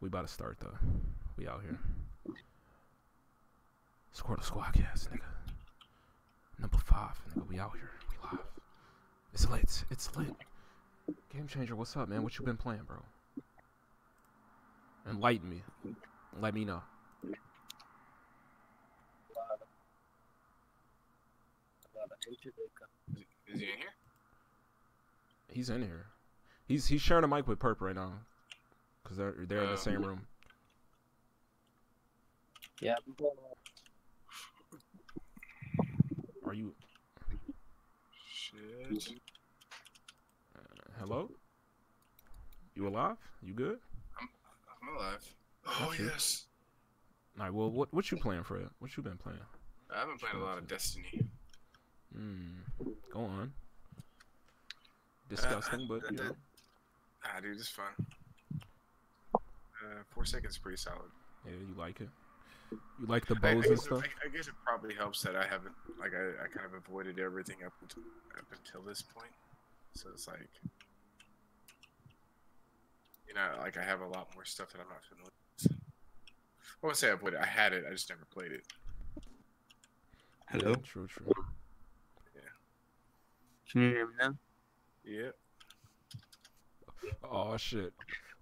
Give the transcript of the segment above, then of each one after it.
We about to start though. We out here. Squadcast, nigga. Number 5, nigga. We out here. We live. It's lit. It's lit. Game Changer, what's up, man? What you been playing, bro? Enlighten me. Let me know. Is he in here? He's in here. He's sharing a mic with Perp right now. Cause they're in the same room. Yeah. Are you? Shit. Hello? You alive? You good? I'm alive. Oh Okay. yes. All right. Well, what you playing, Fred? What you been playing? I've been playing a lot of Destiny. Go on. Disgusting, but you know. Dude, it's fun. 4 seconds is pretty solid. Yeah, you like it. You like the bows and stuff. I guess it probably helps that I haven't I kind of avoided everything up until this point. So it's like, you know, like I have a lot more stuff that I'm not familiar with. I won't say I avoided it. I had it. I just never played it. Hello. Yeah, true. Yeah. Can you hear me now? Yep. Oh shit.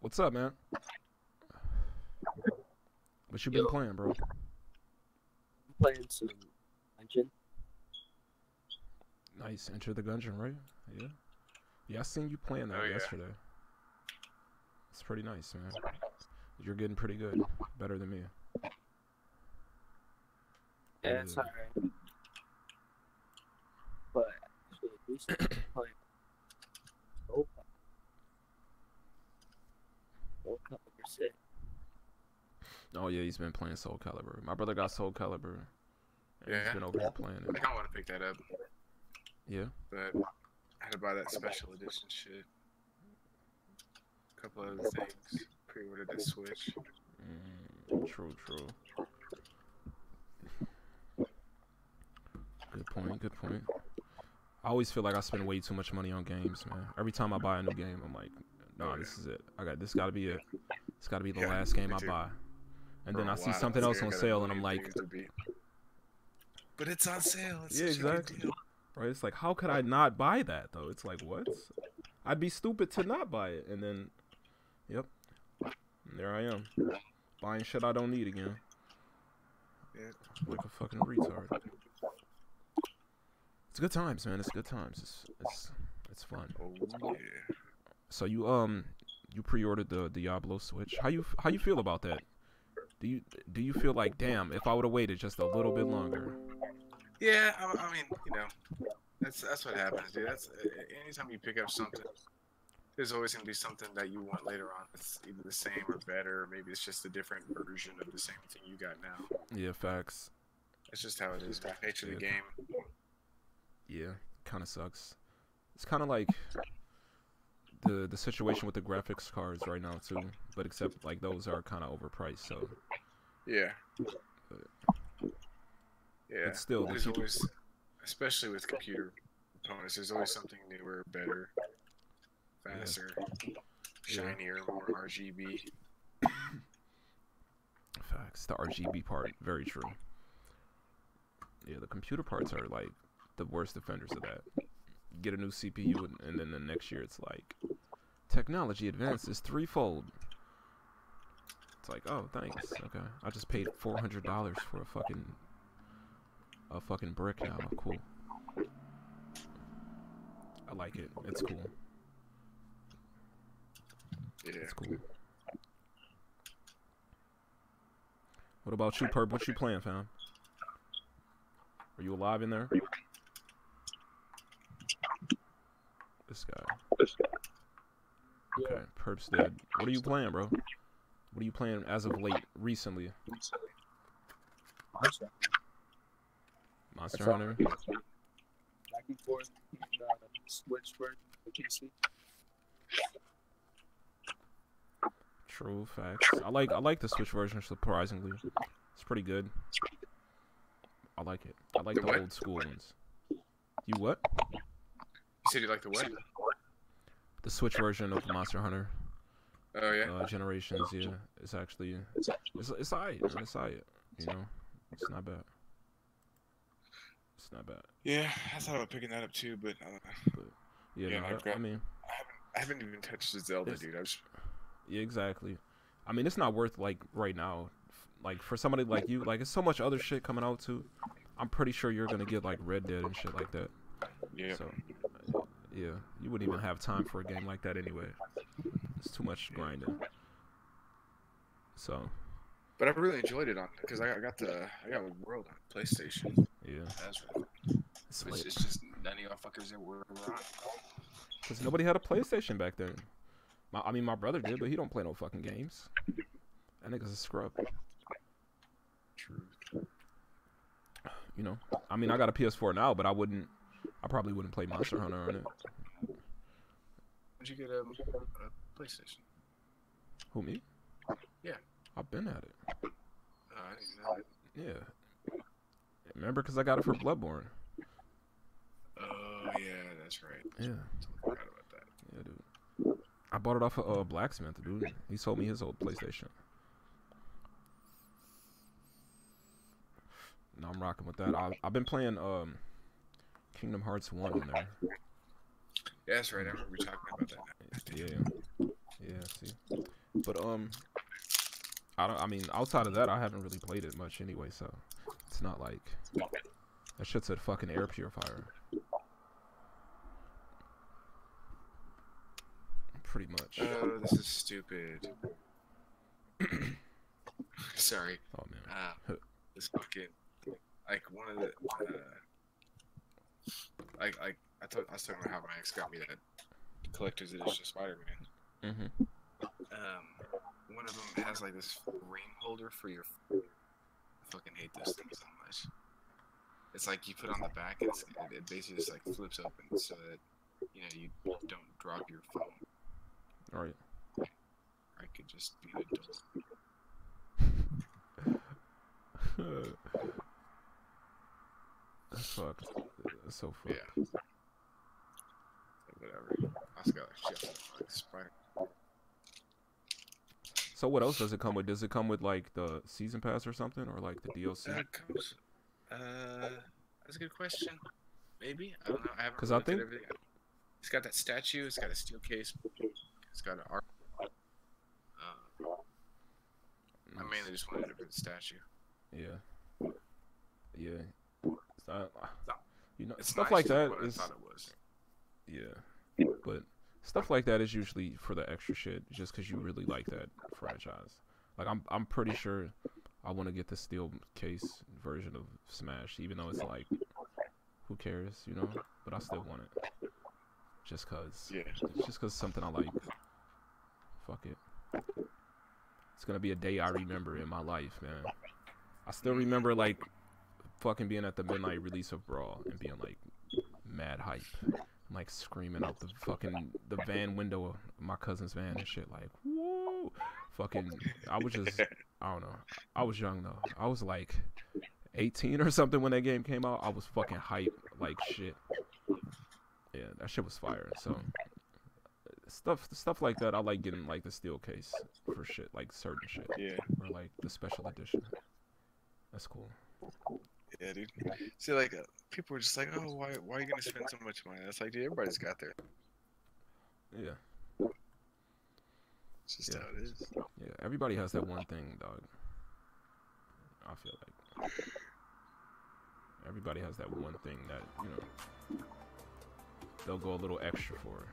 What's up, man? What you been playing, bro? I'm playing some Dungeon. Nice. Enter the Gungeon, right? Yeah. Yeah, I seen you playing that yesterday. It's pretty nice, man. You're getting pretty good. Better than me. Yeah, it's alright. But actually, recently playing Soul Calibur 6. Oh yeah, he's been playing Soul Calibur. My brother got Soul Calibur. And he's been over here playing I it. kind of want to pick that up. Yeah. But I had to buy that special edition shit. A couple other things. Pre-ordered that Switch. True. Good point. I always feel like I spend way too much money on games, man. Every time I buy a new game, I'm like, nah, this is it. This gotta be it. It's gotta be the last game I buy. And then I see something else on sale, and I'm like, but it's on sale. It's yeah, exactly. Right? It's like, how could I not buy that though? It's like, what? I'd be stupid to not buy it. And then, yep, there I am, buying shit I don't need again. Yeah. Like a fucking retard. It's good times, man. It's good times. It's fun. Oh yeah. So you pre-ordered the Diablo Switch. How you feel about that? Do you feel like, damn, if I would have waited just a little bit longer? Yeah, I mean, you know, that's what happens, dude. That's anytime you pick up something, there's always gonna be something that you want later on. It's either the same or better, or maybe it's just a different version of the same thing you got now. Yeah, facts. That's just how it is. The nature of the game. Yeah, kind of sucks. It's kind of like the situation with the graphics cards right now too, but except like those are kind of overpriced. So yeah, yeah. But still, there's always, especially with computer components, there's always something newer, better, faster, shinier, more RGB. Facts. The RGB part, very true. Yeah, the computer parts are like the worst offenders of that. Get a new CPU and then the next year it's like technology advances threefold. It's like, oh, thanks. Okay, I just paid $400 for a fucking brick now. Cool. I like it. It's cool. Yeah. It's cool. What about you, Perp? What you playing, fam? Are you alive in there? This guy. Okay, Perp's dead. What are you playing, bro? What are you playing as of late, recently? Monster Hunter? Back and forth. Switch for the PC. True facts. I like the Switch version, surprisingly. It's pretty good. I like it. I like the old school ones. You what? You said you like the what? The Switch version of Monster Hunter. Oh yeah. Generations. Yeah, it's actually it's alright, man. It's alright. You know, it's not bad. It's not bad. Yeah, I thought about picking that up too, but But yeah, yeah, no, I've got. I mean, I haven't even touched the Zelda, it's dude. I was. yeah, exactly. I mean, it's not worth like right now. Like for somebody like you, like it's so much other shit coming out too. I'm pretty sure you're gonna get like Red Dead and shit like that. Yeah. So yeah, you wouldn't even have time for a game like that anyway. It's too much grinding. So But I really enjoyed it on because I got World on PlayStation. yeah, That's really. it's It's, like it's just none of y'all fuckers that were on. because nobody had a PlayStation back then. I mean, my brother did, but he don't play no fucking games. That nigga's a scrub. True. You know, I mean, I got a PS4 now, but I probably wouldn't play Monster Hunter on it. When'd you get a PlayStation? Who, me? Yeah. I've been at it. I didn't know that. Yeah. Remember, because I got it for Bloodborne. Oh yeah, that's right. Yeah. I forgot about that. Yeah, dude. I bought it off of a blacksmith, dude. He sold me his old PlayStation. No, I'm rocking with that. I've been playing Kingdom Hearts 1 on there. Yeah, that's right. I remember we talking about that. Yeah. Yeah, see. But I mean, outside of that, I haven't really played it much anyway, so it's not like that shit said fucking air purifier. Pretty much. Oh, this is stupid. Sorry. Oh man. This fucking like one of the like I was talking about how my ex got me that collector's edition Spider-Man. Mhm. One of them has like this ring holder for your. I fucking hate this thing so much. It's like you put on the back, and it basically just like flips open so that you don't drop your phone. All right. I could just be an adult. That's fucked. That's so fucked. Yeah. Whatever. I just got like shit like Spider. So what else does it come with? Does it come with like the season pass or something, or like the DLC? Comes. That's a good question. Maybe I don't know. I haven't. 'Cause I looked at think- everything. It's got that statue. It's got a steel case. It's got an art. I mainly just wanted it for the statue. Yeah. Yeah. You know, It's stuff nicer like than that what is. I thought it was. Yeah. But stuff like that is usually for the extra shit, just because you really like that franchise. Like I'm pretty sure I want to get the steel case version of Smash, even though it's like, who cares, you know? But I still want it, just cause. Yeah. Just cause something I like. Fuck it. It's gonna be a day I remember in my life, man. I still remember like fucking being at the midnight release of Brawl and being like mad hype. Like screaming out the van window of my cousin's van and shit, like, whoa. Fucking, I was just, I don't know. I was young though. I was like 18 or something when that game came out. I was fucking hype like shit. Yeah, that shit was fire. So stuff like that, I like getting like the steel case for shit, like certain shit. Yeah. Or like the special edition. That's cool. Yeah, dude. See, like, people were just like, "Oh, why are you gonna spend so much money?" That's like, dude, everybody's got their. Yeah. It's just Yeah. how it is. Yeah, everybody has that one thing, dog. I feel like everybody has that one thing that, you know, they'll go a little extra for.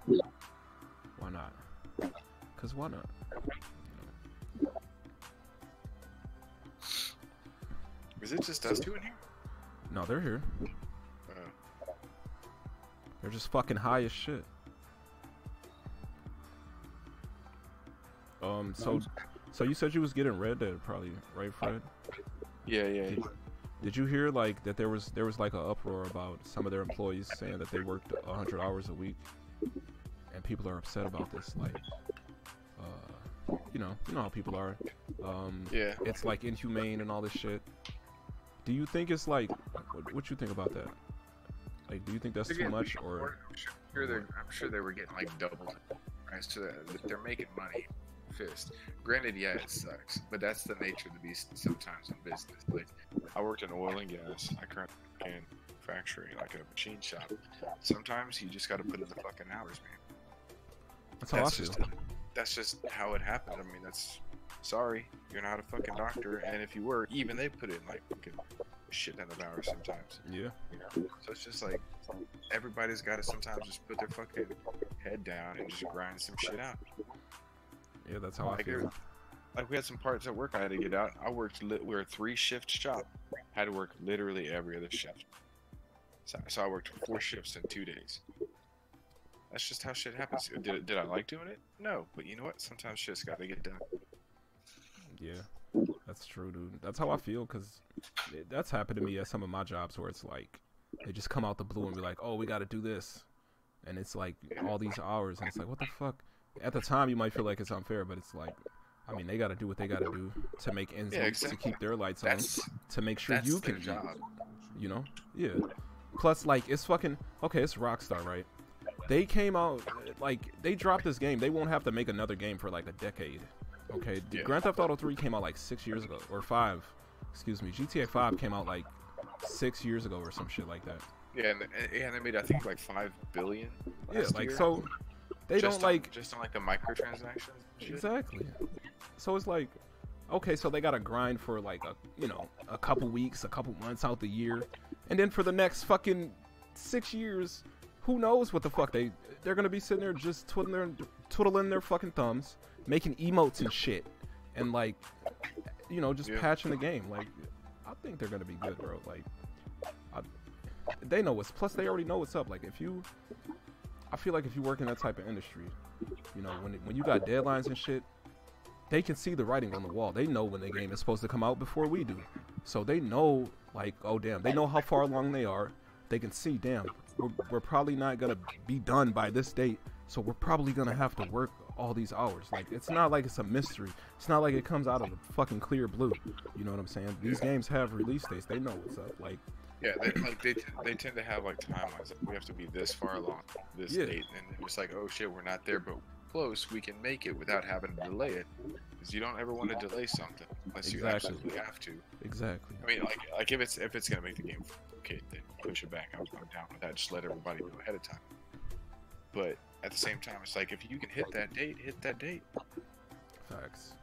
You know? Why not? 'Cause why not? You know? Is it just us two in here? No, they're here. Oh. They're just fucking high as shit. So you said you was getting Red Dead, probably, right, Fred? Yeah. Did you hear like that there was like an uproar about some of their employees saying that they worked 100 hours a week, and people are upset about this? Like, you know how people are. Yeah. It's like inhumane and all this shit. Do you think it's like, what you think about that? Like, do you think that's too much, or? I'm sure they were getting like double, Right, so they're making money. Fist. Granted, yeah, it sucks, but that's the nature of the beast sometimes in business. Like, I worked in oil and gas. I currently work in factory, like a machine shop. Sometimes you just got to put in the fucking hours, man. That's how I feel. That's just how it happened. I mean, sorry, you're not a fucking doctor, and if you were, even they put in like fucking shit ton of hours sometimes. Yeah. So it's just like everybody's got to sometimes just put their fucking head down and just grind some shit out. Yeah, that's how I feel. Like, we had some parts at work I had to get out. We were a 3-shift shop. Had to work literally every other shift. So I worked 4 shifts in 2 days. That's just how shit happens. Did I like doing it? No, but you know what? Sometimes shit's got to get done. Yeah, that's true, dude. That's how I feel, because that's happened to me at some of my jobs where it's like, they just come out the blue and be like, oh, we got to do this. And it's like all these hours, and it's like, what the fuck? At the time, you might feel like it's unfair, but it's like, I mean, they got to do what they got to do to make ends meet, to keep their lights on, to make sure you can eat, you know? Yeah. Plus, like, it's fucking, okay, it's Rockstar, right? They came out, like, they dropped this game. They won't have to make another game for, like, a decade, okay? Yeah. Grand Theft Auto 3 came out, like, 6 years ago, or 5, excuse me. GTA 5 came out, like, 6 years ago or some shit like that. Yeah, and they made, I think, like, $5 billion last year. So... They just don't like just on like the microtransactions. Exactly. So it's like, okay, so they gotta grind for like a couple weeks, a couple months out the year, and then for the next fucking 6 years, who knows what the fuck they're gonna be sitting there just twiddling their fucking thumbs, making emotes and shit, and like, just patching the game. Like, I think they're gonna be good, bro. Like, they know plus they already know what's up. Like, I feel like if you work in that type of industry, when you got deadlines and shit, they can see the writing on the wall. They know when the game is supposed to come out before we do. So they know, like, oh, damn. They know how far along they are. They can see, damn, we're probably not going to be done by this date. So we're probably going to have to work all these hours. Like, it's not like it's a mystery. It's not like it comes out of the fucking clear blue. You know what I'm saying? These games have release dates. They know what's up. Like, yeah, they tend to have like timelines. Like, we have to be this far along this date, and it's like, oh shit, we're not there, but close. We can make it without having to delay it, because you don't ever want to delay something unless you absolutely have to. Exactly. I mean, like if it's gonna make the game okay, then push it back. I'm down with that. Just let everybody know ahead of time. But at the same time, it's like, if you can hit that date, hit that date. Facts.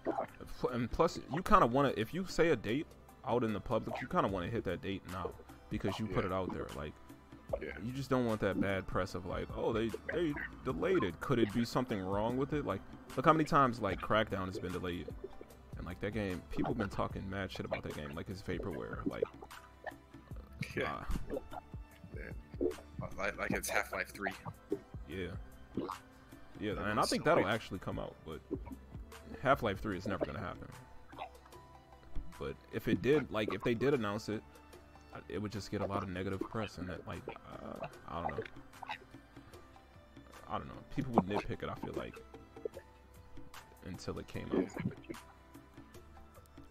And plus, you kind of want to, if you say a date out in the public, you kind of want to hit that date now, because you put it out there. Like, you just don't want that bad press of like, oh, they delayed it. Could it be something wrong with it? Like, look how many times like Crackdown has been delayed, and like that game, people have been talking mad shit about that game, like it's vaporware. Like, like it's Half-Life 3. Yeah, and I think that'll actually come out, but Half-Life 3 is never gonna happen. But if it did, like, if they did announce it, it would just get a lot of negative press, and that, like, I don't know. People would nitpick it, I feel like, until it came out.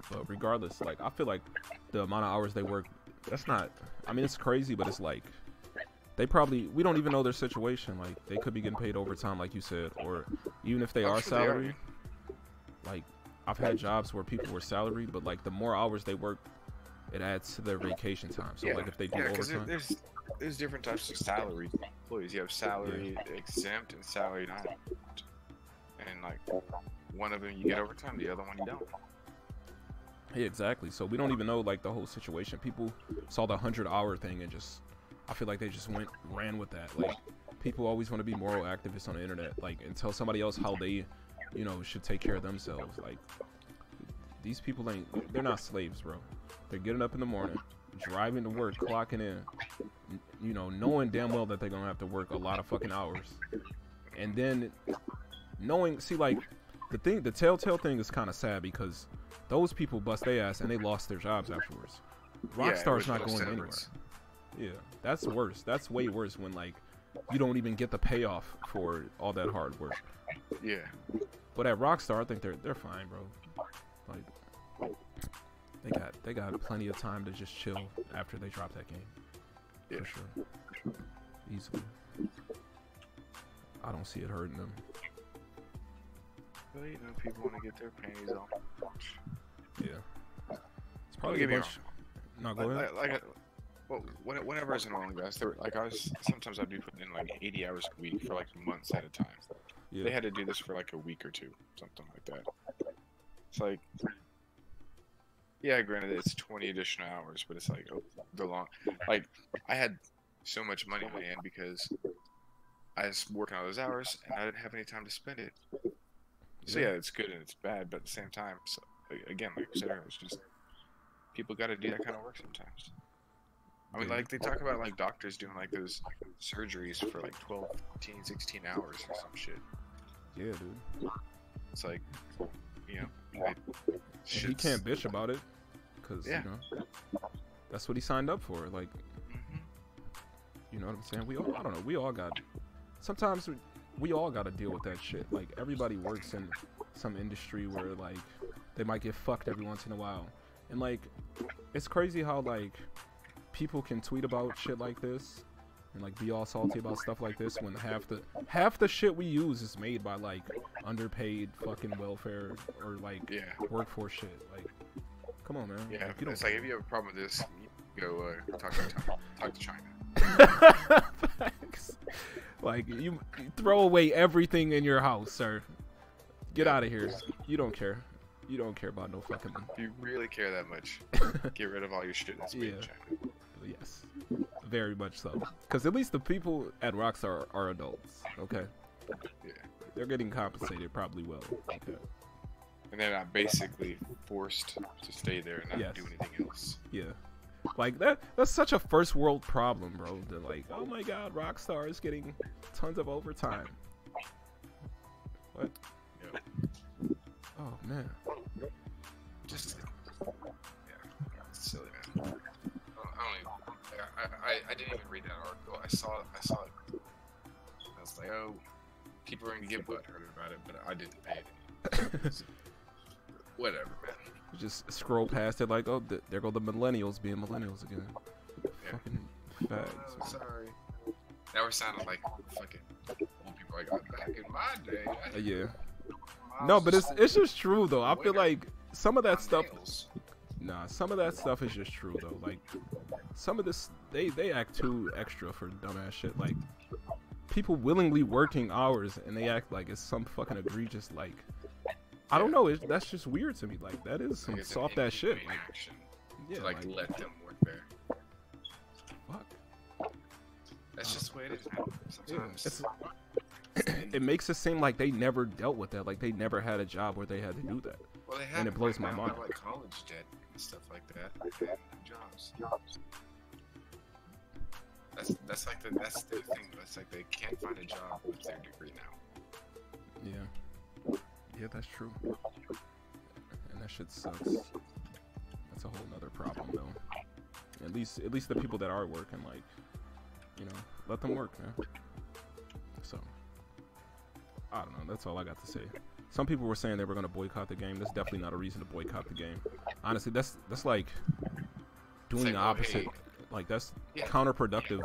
But regardless, like, I feel like the amount of hours they work, that's not, I mean, it's crazy, but it's like, we don't even know their situation. Like, they could be getting paid overtime, like you said, or even if they are salaried. Like, I've had jobs where people were salaried, but like the more hours they work, it adds to their vacation time. So like if they do overtime, there's different types of salaried employees. You have salary exempt and salary not exempt, and like one of them you get overtime, the other one you don't. Yeah, exactly. So we don't even know like the whole situation. People saw the 100-hour thing and just, I feel like they just ran with that. Like, people always want to be moral activists on the internet, like, and tell somebody else how they, should take care of themselves. Like, these people they're not slaves, bro. They're getting up in the morning, driving to work, clocking in, knowing damn well that they're gonna have to work a lot of fucking hours, and then the telltale thing is kind of sad, because those people bust their ass and they lost their jobs afterwards. Rockstar's not going anywhere. Yeah, that's worse. That's way worse when like you don't even get the payoff for all that hard work. Yeah. But at Rockstar, I think they're fine, bro. Like, they got plenty of time to just chill after they drop that game. For sure. Easily. I don't see it hurting them. Well, you know, people want to get their panties on. Yeah. It's Don't probably a get me bunch. No, go ahead. Well, whenever I was in oil and gas, there were, like sometimes I'd be putting in like 80 hours a week for like months at a time. Yeah. They had to do this for like a week or two, something like that. It's like, yeah, granted it's 20 additional hours, but it's like like I had so much money in my hand because I was working all those hours and I didn't have any time to spend it. So yeah, it's good and it's bad, but at the same time, so, again, like I said earlier, it's just people got to do that kind of work sometimes. I mean, like, they talk about, like, doctors doing, like, those surgeries for, like, 12, 15, 16 hours or some shit. Yeah, dude. It's like, you know, He can't bitch about it, because, yeah. you know, that's what he signed up for. Like, you know what I'm saying? I don't know, we all got, sometimes we all got to deal with that shit. Like, everybody works in some industry where, like, they might get fucked every once in a while. And, like, it's crazy how, like, people can tweet about shit like this and like be all salty about stuff like this when half the shit we use is made by like underpaid fucking welfare or like workforce shit. Like, come on, man. Yeah, like, it's like if you have a problem with this, you go talk to China. Facts. Like you throw away everything in your house, sir. Get out of here. You don't care. You don't care about no fucking. If you really care that much, get rid of all your shit that's made in China. Yes, very much so. Because at least the people at Rockstar are adults, okay? Yeah. They're getting compensated probably well, okay? And they're not basically forced to stay there and not do anything else. Yeah. Like, that's such a first world problem, bro. They're like, oh my god, Rockstar is getting tons of overtime. What? Yeah. Oh, man. Just, yeah, it's silly, man. I didn't even read that article. I saw it. I was like, oh, people are gonna get butthurt about it, but I didn't pay it. Whatever, man. You just scroll past it like, oh, there go the millennials being millennials again. Yeah. Fucking fags. Oh, sorry. Now we're sounding like fucking old people. Like, back in my day. Yeah. No, but it's just true though. I feel like some of that stuff. Nah, some of that stuff is just true though. Like, some of this, they act too extra for dumbass shit. Like, people willingly working hours and they act like it's some fucking egregious, like, I don't know, that's just weird to me. Like, that is some soft ass shit. Like, to like let them work there. Fuck. That's just the way it is, man. Sometimes. It makes it seem like they never dealt with that. Like, they never had a job where they had to do that. Well, they have, and it blows my mind. Like college debt and stuff like that. And jobs. That's like that's the thing. It's like they can't find a job with their degree now. Yeah. Yeah, that's true. And that shit sucks. That's a whole nother problem, though. At least the people that are working, like, you know, let them work, man. So, I don't know. That's all I got to say. Some people were saying they were going to boycott the game. That's definitely not a reason to boycott the game. Honestly, that's like doing the opposite. Hey, like, that's counterproductive.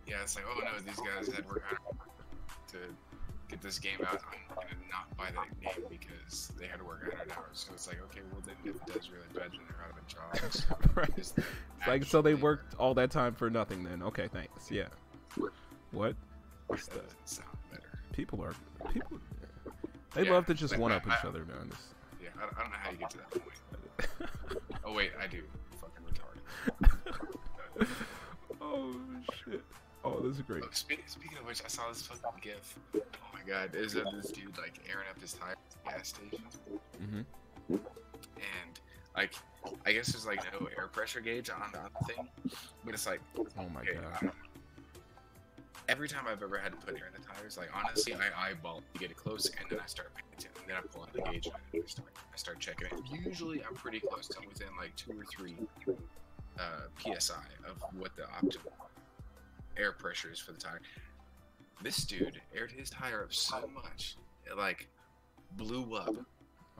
Yeah, it's like, oh no, these guys had worked hard to get this game out. I'm going to not buy that game because they had to work 100 hours. So it's like, okay, well then if it does really bad, then they're out of jobs. Right. It's like, so they worked all that time for nothing then. Okay, thanks. Yeah. What? That doesn't sound better. People they love to just one-up each other, man. Yeah, I don't know how you get to that point. Oh wait, I do. Fucking retarded. Oh shit. Oh, this is great. Oh, speaking of which, I saw this fucking GIF. Oh my god, there's this dude like airing up his tires at the gas station. Mm-hmm. And like, I guess there's like no air pressure gauge on the thing, but it's like, oh my god. Every time I've ever had to put air in the tires, like honestly, I eyeball to get it close, and then I start paying attention, and then I pull out the gauge and I start checking it. Usually, I'm pretty close to within like 2 or 3 psi of what the optimal air pressure is for the tire. This dude aired his tire up so much, it like blew up.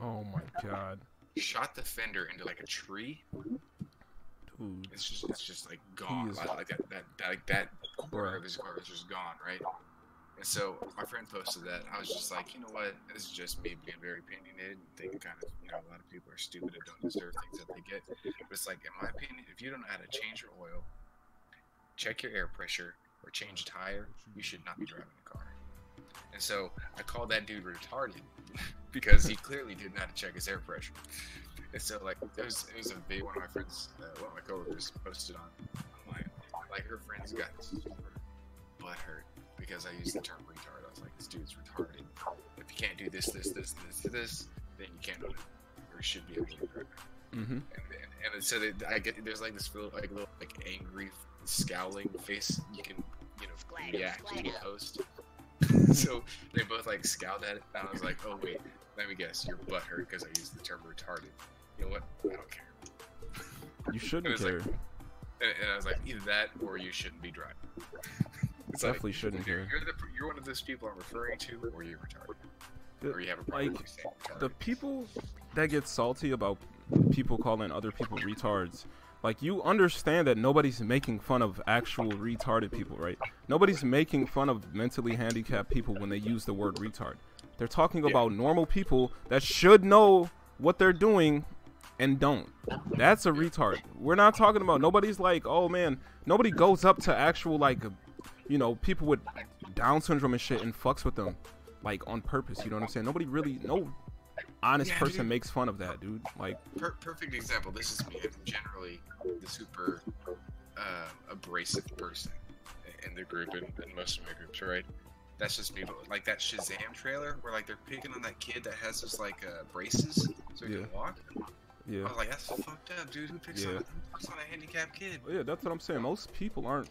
Oh my god. Shot the fender into like a tree. Dude. It's just like gone. Like that corner of his car is just gone, right? And so my friend posted that. I was just like, you know what? This is just me being very opinionated and think kind of, you know, a lot of people are stupid and don't deserve things that they get. But it's like, in my opinion, if you don't know how to change your oil, check your air pressure, or change a tire, you should not be driving a car. And so I called that dude retarded because he clearly didn't know how to check his air pressure. And so like it was a video one of my friends, one of my coworkers posted online. Like her friends got super butthurt because I used the term retard. I was like, this dude's retarded. If you can't do this, then you can't do it, or should be able to do it. Mm-hmm. And so there's like this little angry, scowling face you can react to the post. So they both like scowled at it, and I was like, oh wait, let me guess, you're butthurt because I used the term retarded. You know what? I don't care. You shouldn't care. Like, and I was like, either that or you shouldn't be driving. It's Definitely like, shouldn't care. You're one of those people I'm referring to, or you're retarded, or you have a like problem with saying retarded. the people that get salty about people calling other people retards. Like, you understand that nobody's making fun of actual retarded people, right? Nobody's making fun of mentally handicapped people when they use the word retard. They're talking about normal people that should know what they're doing and don't. That's a retard. We're not talking about, nobody's like, oh man, nobody goes up to actual, like, you know, people with Down syndrome and shit and fucks with them, like, on purpose, you know what I'm saying? Nobody really, no honest person makes fun of that, dude. Like, perfect example. This is me. I'm generally the super abrasive person in the group, and most of my groups, right? That's just me. But like that Shazam trailer, where like they're picking on that kid that has those like braces so he can walk. Yeah. I was like, that's fucked up, dude. Who picks on a handicapped kid? Yeah, that's what I'm saying. Most people aren't.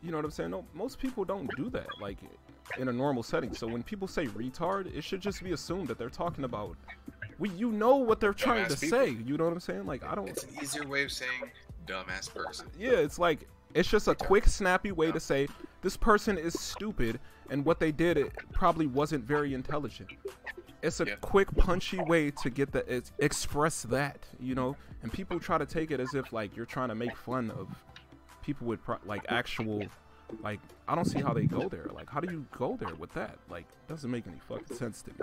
You know what I'm saying? No, most people don't do that. Like, in a normal setting. So when people say retard, it should just be assumed that they're talking about, you know what they're trying to say. You know what I'm saying? Like, I don't. It's an easier way of saying dumbass person. Yeah, it's like, it's just a quick, snappy way to say this person is stupid, and what they did, it probably wasn't very intelligent. It's a quick, punchy way to get express that, you know. And people try to take it as if like you're trying to make fun of people with like actual. Like, I don't see how they go there. Like, how do you go there with that? Like, doesn't make any fucking sense to me.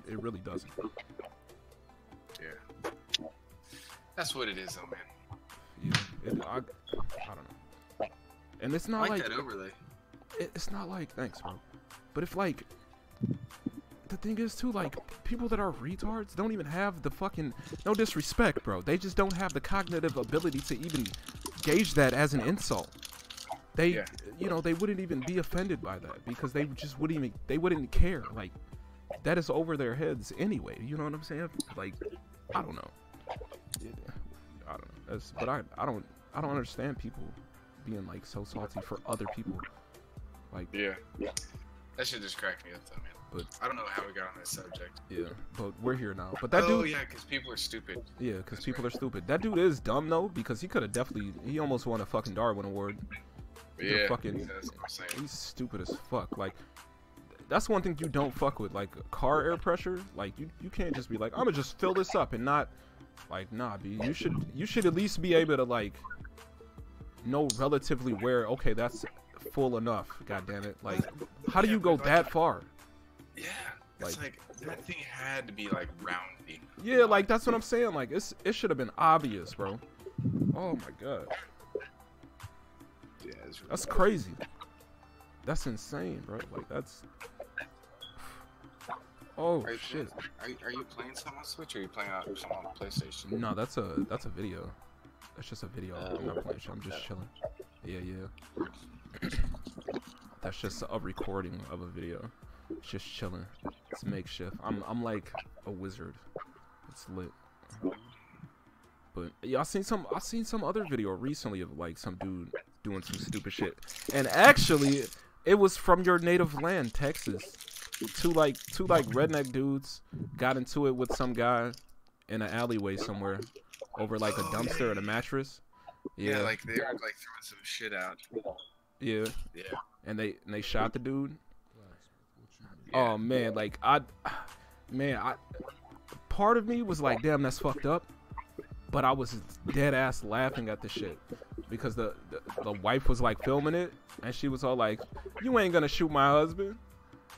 It really doesn't. Yeah. That's what it is, though, man. Yeah. I don't know. And it's not like that overlay. It's not like, thanks, bro. But if, like, the thing is, too, like, people that are retards don't even have the fucking, no disrespect, bro. They just don't have the cognitive ability to even gauge that as an insult. They, you know, they wouldn't even be offended by that because they just wouldn't even, they wouldn't care. Like, that is over their heads anyway. You know what I'm saying? Like, I don't know. I don't know. But I don't understand people being like so salty for other people. Like, that shit just cracked me up though, man. But I don't know how we got on that subject. Yeah, but we're here now. But that dude. Oh yeah, because people are stupid. Yeah, because people are stupid. That dude is dumb though, because he could have definitely. He almost won a fucking Darwin Award. He's stupid as fuck. Like, that's one thing you don't fuck with, like car air pressure. Like, you can't just be like, I'm gonna just fill this up and not, like, nah, B. You should at least be able to like know relatively where, okay, that's full enough. God damn it. Like, how do you go that far? Yeah, it's like that thing had to be like rounding. Yeah, like that's what I'm saying. Like, it should have been obvious, bro. Oh my god. Yeah, that's crazy. That's insane, bro. Like, that's. Oh shit. Are you playing some on Switch or are you playing some on PlayStation? No, that's a video. That's just a video. I'm not playing shit. I'm just chilling. Yeah. That's just a recording of a video. It's just chilling. It's makeshift. I'm like a wizard. It's lit. But yeah, I seen some other video recently of like some dude doing some stupid shit, and actually it was from your native land, Texas. Two redneck dudes got into it with some guy in an alleyway somewhere over like a dumpster and a mattress. Yeah, like they were like throwing some shit out. Yeah. And they shot the dude. Yeah. Oh man, like I part of me was like, damn, that's fucked up. But I was dead ass laughing at the shit because the wife was like filming it and she was all like, "You ain't gonna shoot my husband."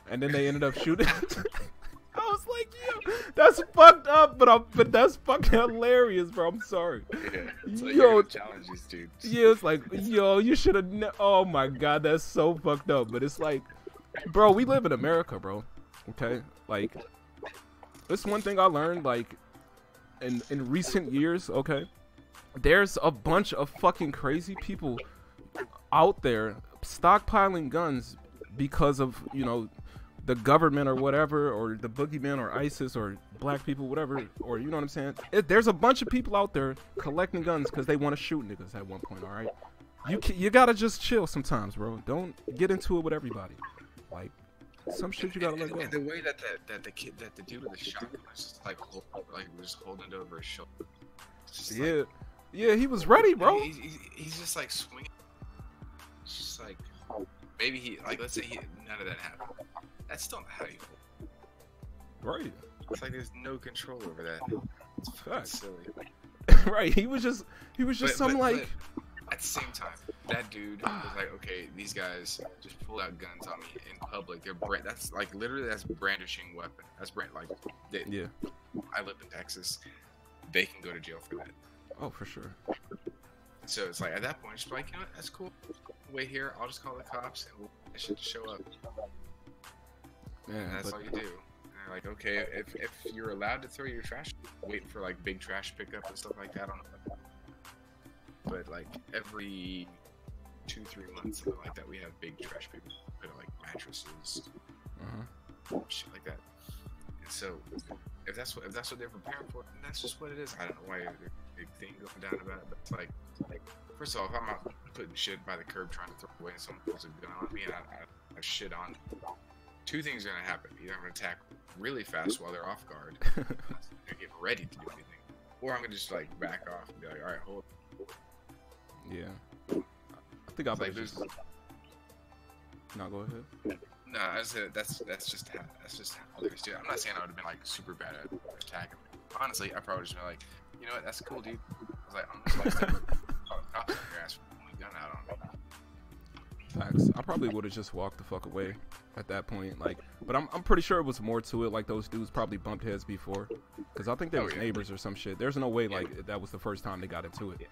and then they ended up shooting. I was like, yo, that's fucked up, but that's fucking hilarious, bro. I'm sorry. Yeah, it's like Yo, challenge these dudes. yeah, it's like, yo, you should have. Oh my god, that's so fucked up. But it's like, bro, we live in America, bro. Okay, like, this one thing I learned, like, in recent years. Okay, there's a bunch of fucking crazy people out there stockpiling guns because of, you know, the government or whatever, or the boogeyman or ISIS or black people, whatever, or you know what I'm saying? There's a bunch of people out there collecting guns because they want to shoot niggas at one point, all right? You gotta just chill sometimes, bro. Don't get into it with everybody. Like, some shit you gotta let go. And the way that the dude with the shotgun was just like was holding it over his shoulder. Yeah, like, yeah, he was ready, bro. He's just like swinging. It's just like, maybe he, like, let's say none of that happened. That's still not how you hold. Right. It's like there's no control over that. It's fucking silly. Right. He was just like. At the same time, that dude was like, okay, these guys just pulled out guns on me in public. That's like literally that's brandishing weapon. That's yeah. I live in Texas. They can go to jail for that. Oh, for sure. So it's like at that point, just like, you know what, that's cool. Wait here, I'll just call the cops and I should show up. Yeah, and that's all you do. And they're like, okay, if you're allowed to throw your trash, wait for like big trash pickup and stuff like that on the. But like every 2-3 months, something like that, we have big trash people put like mattresses, shit like that. And so if that's what they're preparing for, then that's just what it is. I don't know why there's a big thing going down about it, but it's like first of all, if I'm out putting shit by the curb trying to throw away and someone pulls a gun on me and I shit on, two things are gonna happen. Either I'm gonna attack really fast while they're off guard, they're getting ready to do anything, or I'm gonna just like back off and be like, all right, hold. Yeah, I think I'll like just. No, go ahead. No, I said that's just how others do it. I'm not saying I would have been like super bad at attacking. Honestly, I probably just been like, you know what, that's cool, dude. I was like, I'm just like, cops in your ass for pulling a gun out on me. Facts. I probably would have just walked the fuck away at that point. Like, but I'm pretty sure it was more to it. Like those dudes probably bumped heads before, because I think they was neighbors or some shit. There's no way like that was the first time they got into it.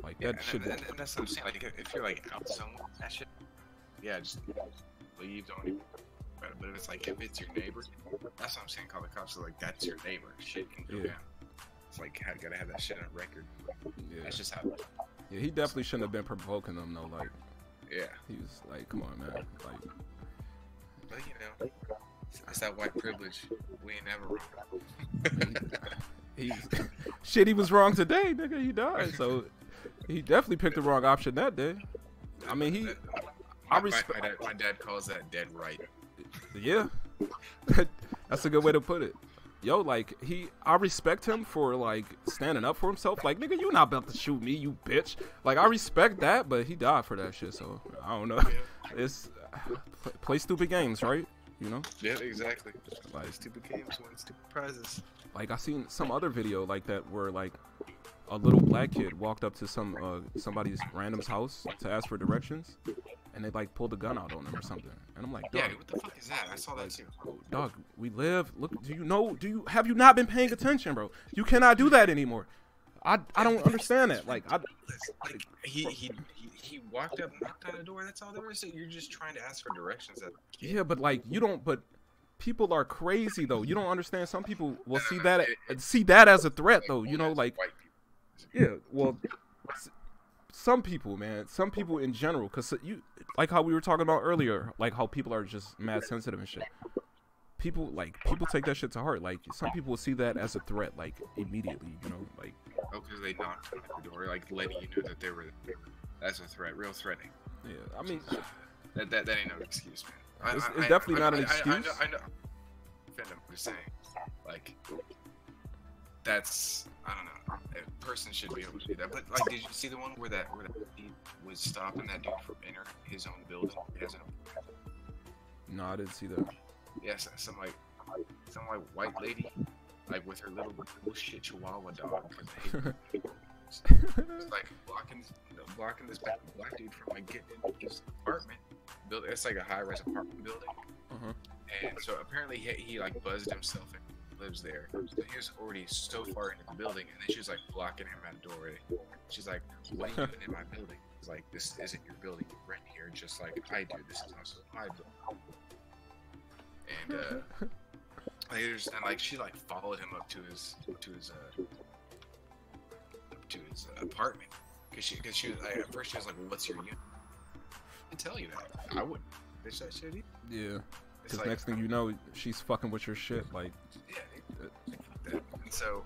Like that shit. And that's what I'm saying. Like if you're like out somewhere, that shit. Yeah, just leave. Don't even. But if it's like if it's your neighbor, that's what I'm saying. Call the cops. Like that's your neighbor. Shit can go down. It's like gotta have that shit on record. Yeah. That's just how. Yeah, he definitely shouldn't have been provoking them though. Like. Yeah. He was like, come on, man. Like. But you know, that's that white privilege. We ain't never wrong. Shit, he was wrong today, nigga. He died, so he definitely picked the wrong option that day. I mean, my dad calls that dead right. Yeah, that's a good way to put it. Yo, like I respect him for like standing up for himself. Like, nigga, you not about to shoot me, you bitch. Like, I respect that, but he died for that shit. So I don't know. It's play stupid games, right? You know? Yeah, exactly. Like stupid games, win stupid prizes. Like I seen some other video like that where like a little black kid walked up to somebody's random's house to ask for directions, and they like pulled a gun out on him or something. And I'm like, dog, yeah, what the fuck is that? I saw that too. Dog, we live. Look, have you not been paying attention, bro? You cannot do that anymore. I don't understand that. Like he walked up, knocked on the door. That's all there is. You're just trying to ask for directions. Yeah, but like you don't. But people are crazy though. You don't understand. Some people will see that as a threat though. You know, like yeah. Well, some people, man. Some people in general, cause you like how we were talking about earlier, like how people are just mad sensitive and shit. People take that shit to heart. Like some people will see that as a threat, like immediately. You know, like. Oh, because they knocked on the door, like letting you know that they were. That's a threat, real threatening. Yeah, I mean, that ain't no excuse, man. It's definitely not an excuse. I know. I'm just saying, like, that's I don't know. A person should be able to do that. But like, did you see the one where that he was stopping that dude from entering his own building? He has No, I didn't see that. Yes, some white lady. Like with her little bullshit chihuahua dog. It's like blocking this black dude from like getting into his apartment building. It's like a high-rise apartment building. And so apparently he like buzzed himself and lives there. So he was already so far into the building, and then she was like blocking him at the doorway. She's like, "What are you doing in my building?" He's like, "This isn't your building. You rent here just like I do. This is also my building." And like she like followed him up to his apartment because she was like, at first she was like, well, "What's your unit?" I can tell you that. I wouldn't. Bitch, that shit. Yeah. It's Because like, next thing you know, she's fucking with your shit. Like, yeah, that. And so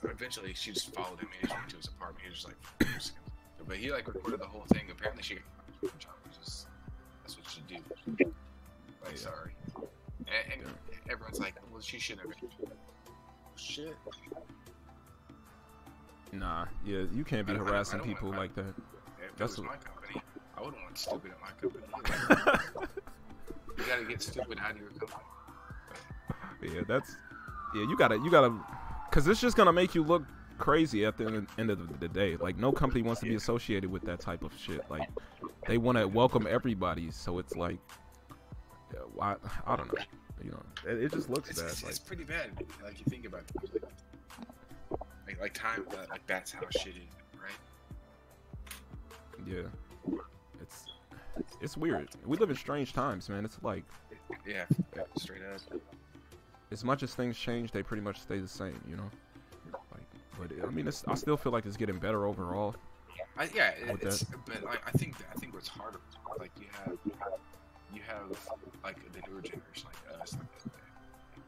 eventually she just followed him and he just went to his apartment. He was just like, but he like recorded the whole thing. Apparently she got a job, which is that's what you do. Like, sorry. And everyone's like, well, she shouldn't have been. Shit. nah, yeah, you can't be I don't harassing want- people like that. If That's that was what- my company, I wouldn't want stupid at my company. Like, you gotta get stupid out of your company. Yeah, you gotta, because it's just gonna make you look crazy at the end of the day. Like, no company wants to be associated with that type of shit. Like, they want to welcome everybody, so it's like, I don't know, you know, it just looks bad. It's pretty bad. Like you think about it. Like time, like that's how shit is, right? Yeah, it's weird. We live in strange times, man. It's like, Yeah, straight up. as much as things change, they pretty much stay the same, you know. Like, but I mean, I still feel like it's getting better overall. But like I think what's harder, like you have like the newer generation, like us, like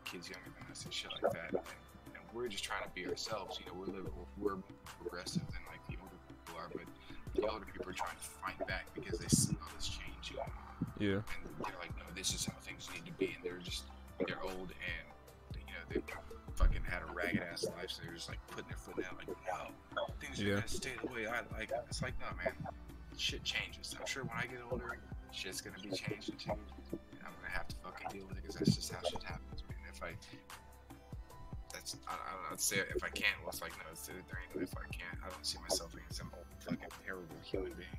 kids younger than us and shit like that, and we're just trying to be ourselves. You know, we're more progressive than like the older people are, but the older people are trying to fight back because they see all this change going on. Yeah. And they're like, no, this is how things need to be, and they're old and you know they fucking had a ragged ass life, so they're just like putting their foot down, like, no, things are gonna stay the way I like. It's like, no, man, shit changes. I'm sure when I get older, shit's gonna be changing too. And I'm gonna have to fucking deal with it because that's just how shit happens, man. I don't know, I'd say if I can't, well, it's like, no, there ain't no if I can't. I don't see myself being some old fucking terrible human being.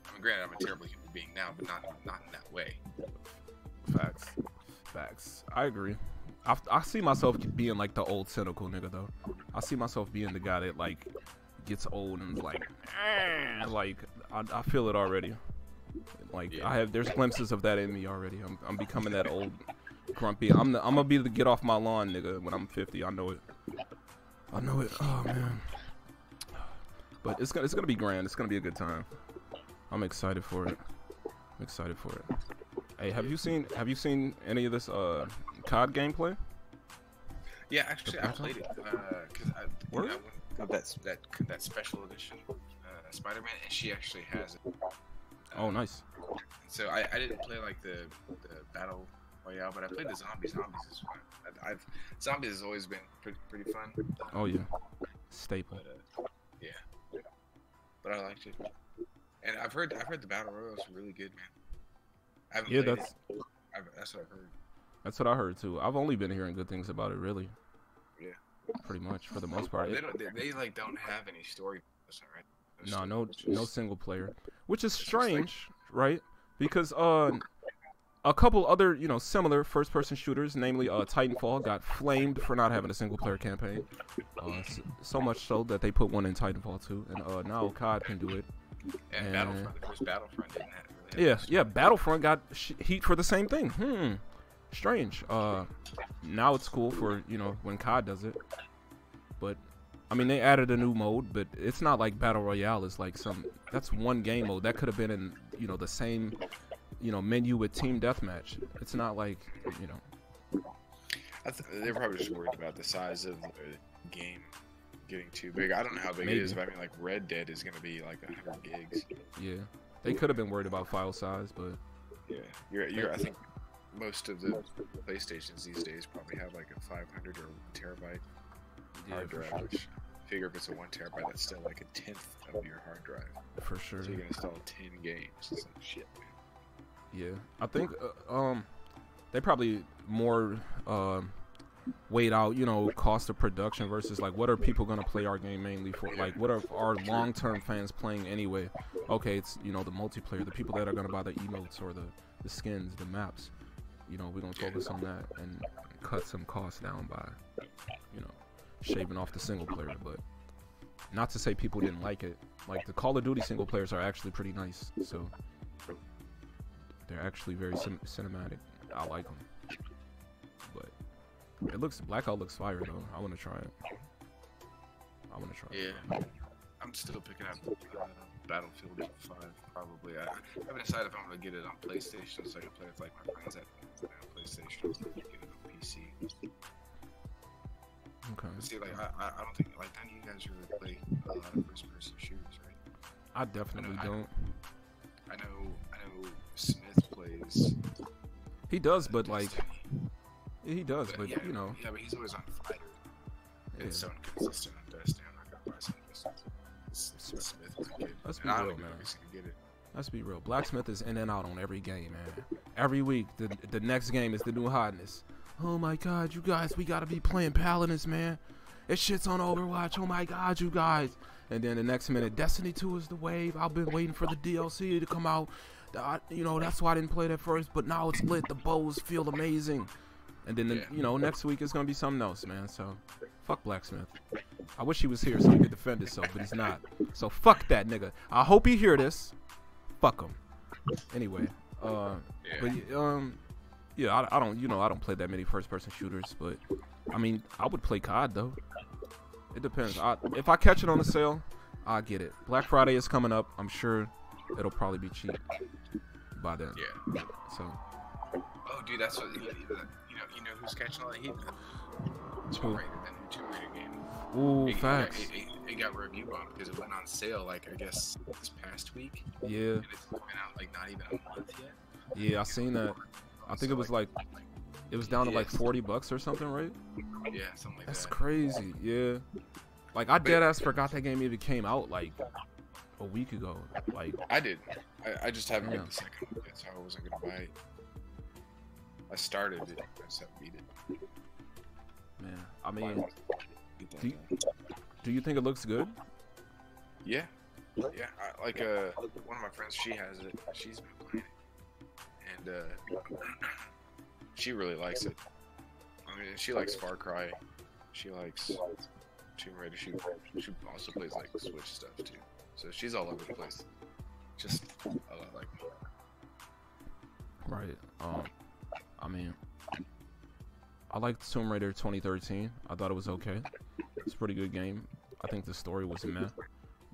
I mean, granted, I'm a terrible human being now, but not in that way. Facts. I agree. I see myself being like the old cynical nigga though. I see myself being the guy that like gets old and is like, like I feel it already. Like there's glimpses of that in me already. I'm becoming that old grumpy. I'm gonna be the get off my lawn nigga when I'm 50. I know it. Oh man. But it's gonna be grand. It's gonna be a good time. I'm excited for it. Hey, have you seen any of this COD gameplay? Yeah, actually, I played it because I got that special edition Spider-Man, and she actually has it. Oh, nice. So I didn't play like the battle royale, but I played the zombies. Zombies is fun. Zombies has always been pretty fun. Oh yeah, staple. But, yeah, but I liked it, and I've heard the battle royale is really good, man. I haven't played that's what I've heard. That's what I heard too. I've only been hearing good things about it, really. Yeah. Pretty much for the most part. They like don't have any story, right? No single player, which is strange, right? Because a couple other similar first-person shooters, namely Titanfall, got flamed for not having a single player campaign. So much so that they put one in Titanfall 2, and now COD can do it. And Battlefront, the first Battlefront didn't have yeah, Battlefront got heat for the same thing. Strange. Now it's cool for when COD does it, but I mean they added a new mode, but it's not like Battle Royale is like that's one game mode that could have been in the same menu with Team Deathmatch. It's not like they're probably just worried about the size of the game getting too big. I don't know how big it is, but I mean like Red Dead is gonna be like 100 gigs. Yeah, they could have been worried about file size, but yeah, I think most of the PlayStations these days probably have like a 500 or 1 terabyte hard drive. Sure. Which, figure if it's a 1 terabyte, that's still like a 10th of your hard drive. For sure. So you can install 10 games. It's like shit, man. Yeah, I think they probably more weighed out cost of production versus like what are people gonna play our game mainly for, like what are our long-term fans playing anyway. Okay, it's the multiplayer, the people that are gonna buy the emotes or the skins, the maps, You know, we're gonna focus on that and cut some costs down by, you know, shaving off the single player. But not to say people didn't like it. Like the Call of Duty single players are actually pretty nice. So they're actually very cinematic. I like them. But it looks Blackout looks fire though. I want to try it. I want to try it. Yeah. I'm still picking up Battlefield 5, probably. I haven't decided if I'm going to get it on PlayStation so I can play with like my friends at PlayStation or get it on PC. Okay. See, like, I don't think, like, none of you guys really play a lot of first-person shooters, right? I definitely don't. I know Smith plays. He does, but like, he does, but yeah, you know. Yeah, but he's always on Fighter. Yeah. It's so inconsistent on Destiny. I'm not gonna buy something. Smith is good. Let's be And I real, don't even man. know if he's gonna get it. Let's be real. Blacksmith is in and out on every game, man. Every week, the next game is the new hotness. Oh my God, you guys, we gotta be playing Paladins, man. It shit's on Overwatch. Oh my God, you guys. And then the next minute, Destiny 2 is the wave. I've been waiting for the DLC to come out. You know, that's why I didn't play that first, but now it's lit. The bows feel amazing. And then, you know, next week it's gonna be something else, man. So, fuck Blacksmith. I wish he was here so he could defend himself, but he's not. So fuck that nigga. I hope he hear this. Fuck him. Anyway, yeah, I don't, you know, I don't play that many first-person shooters, but I mean, I would play COD though. It depends. If I catch it on the sale, I'll get it. Black Friday is coming up. I'm sure it'll probably be cheap by then. Yeah. So. Oh, dude, that's what you know who's catching all the heat? Who? That new Tomb Raider game. Ooh, facts. It got review bumped because it went on sale, like, I guess, this past week. Yeah. And it's been out, like, not even a month yet. Yeah, I seen that. I think it was like, it was down to like $40 or something, right? Yeah, something like That's that. crazy. Yeah. Like, I deadass forgot that game even came out, like, a week ago. Like, I did. I just haven't got the second one yet, so I wasn't going to buy it. I started it, I just haven't beat it. man, I mean, do you think it looks good? Yeah. Yeah, one of my friends, she has it. She's been playing it. And, she really likes it. I mean, she likes Far Cry. She likes Tomb Raider. She also plays, like, Switch stuff, too. So she's all over the place. Just a lot like me. Right. I mean, I liked Tomb Raider 2013. I thought it was okay. It's a pretty good game. I think the story was meh.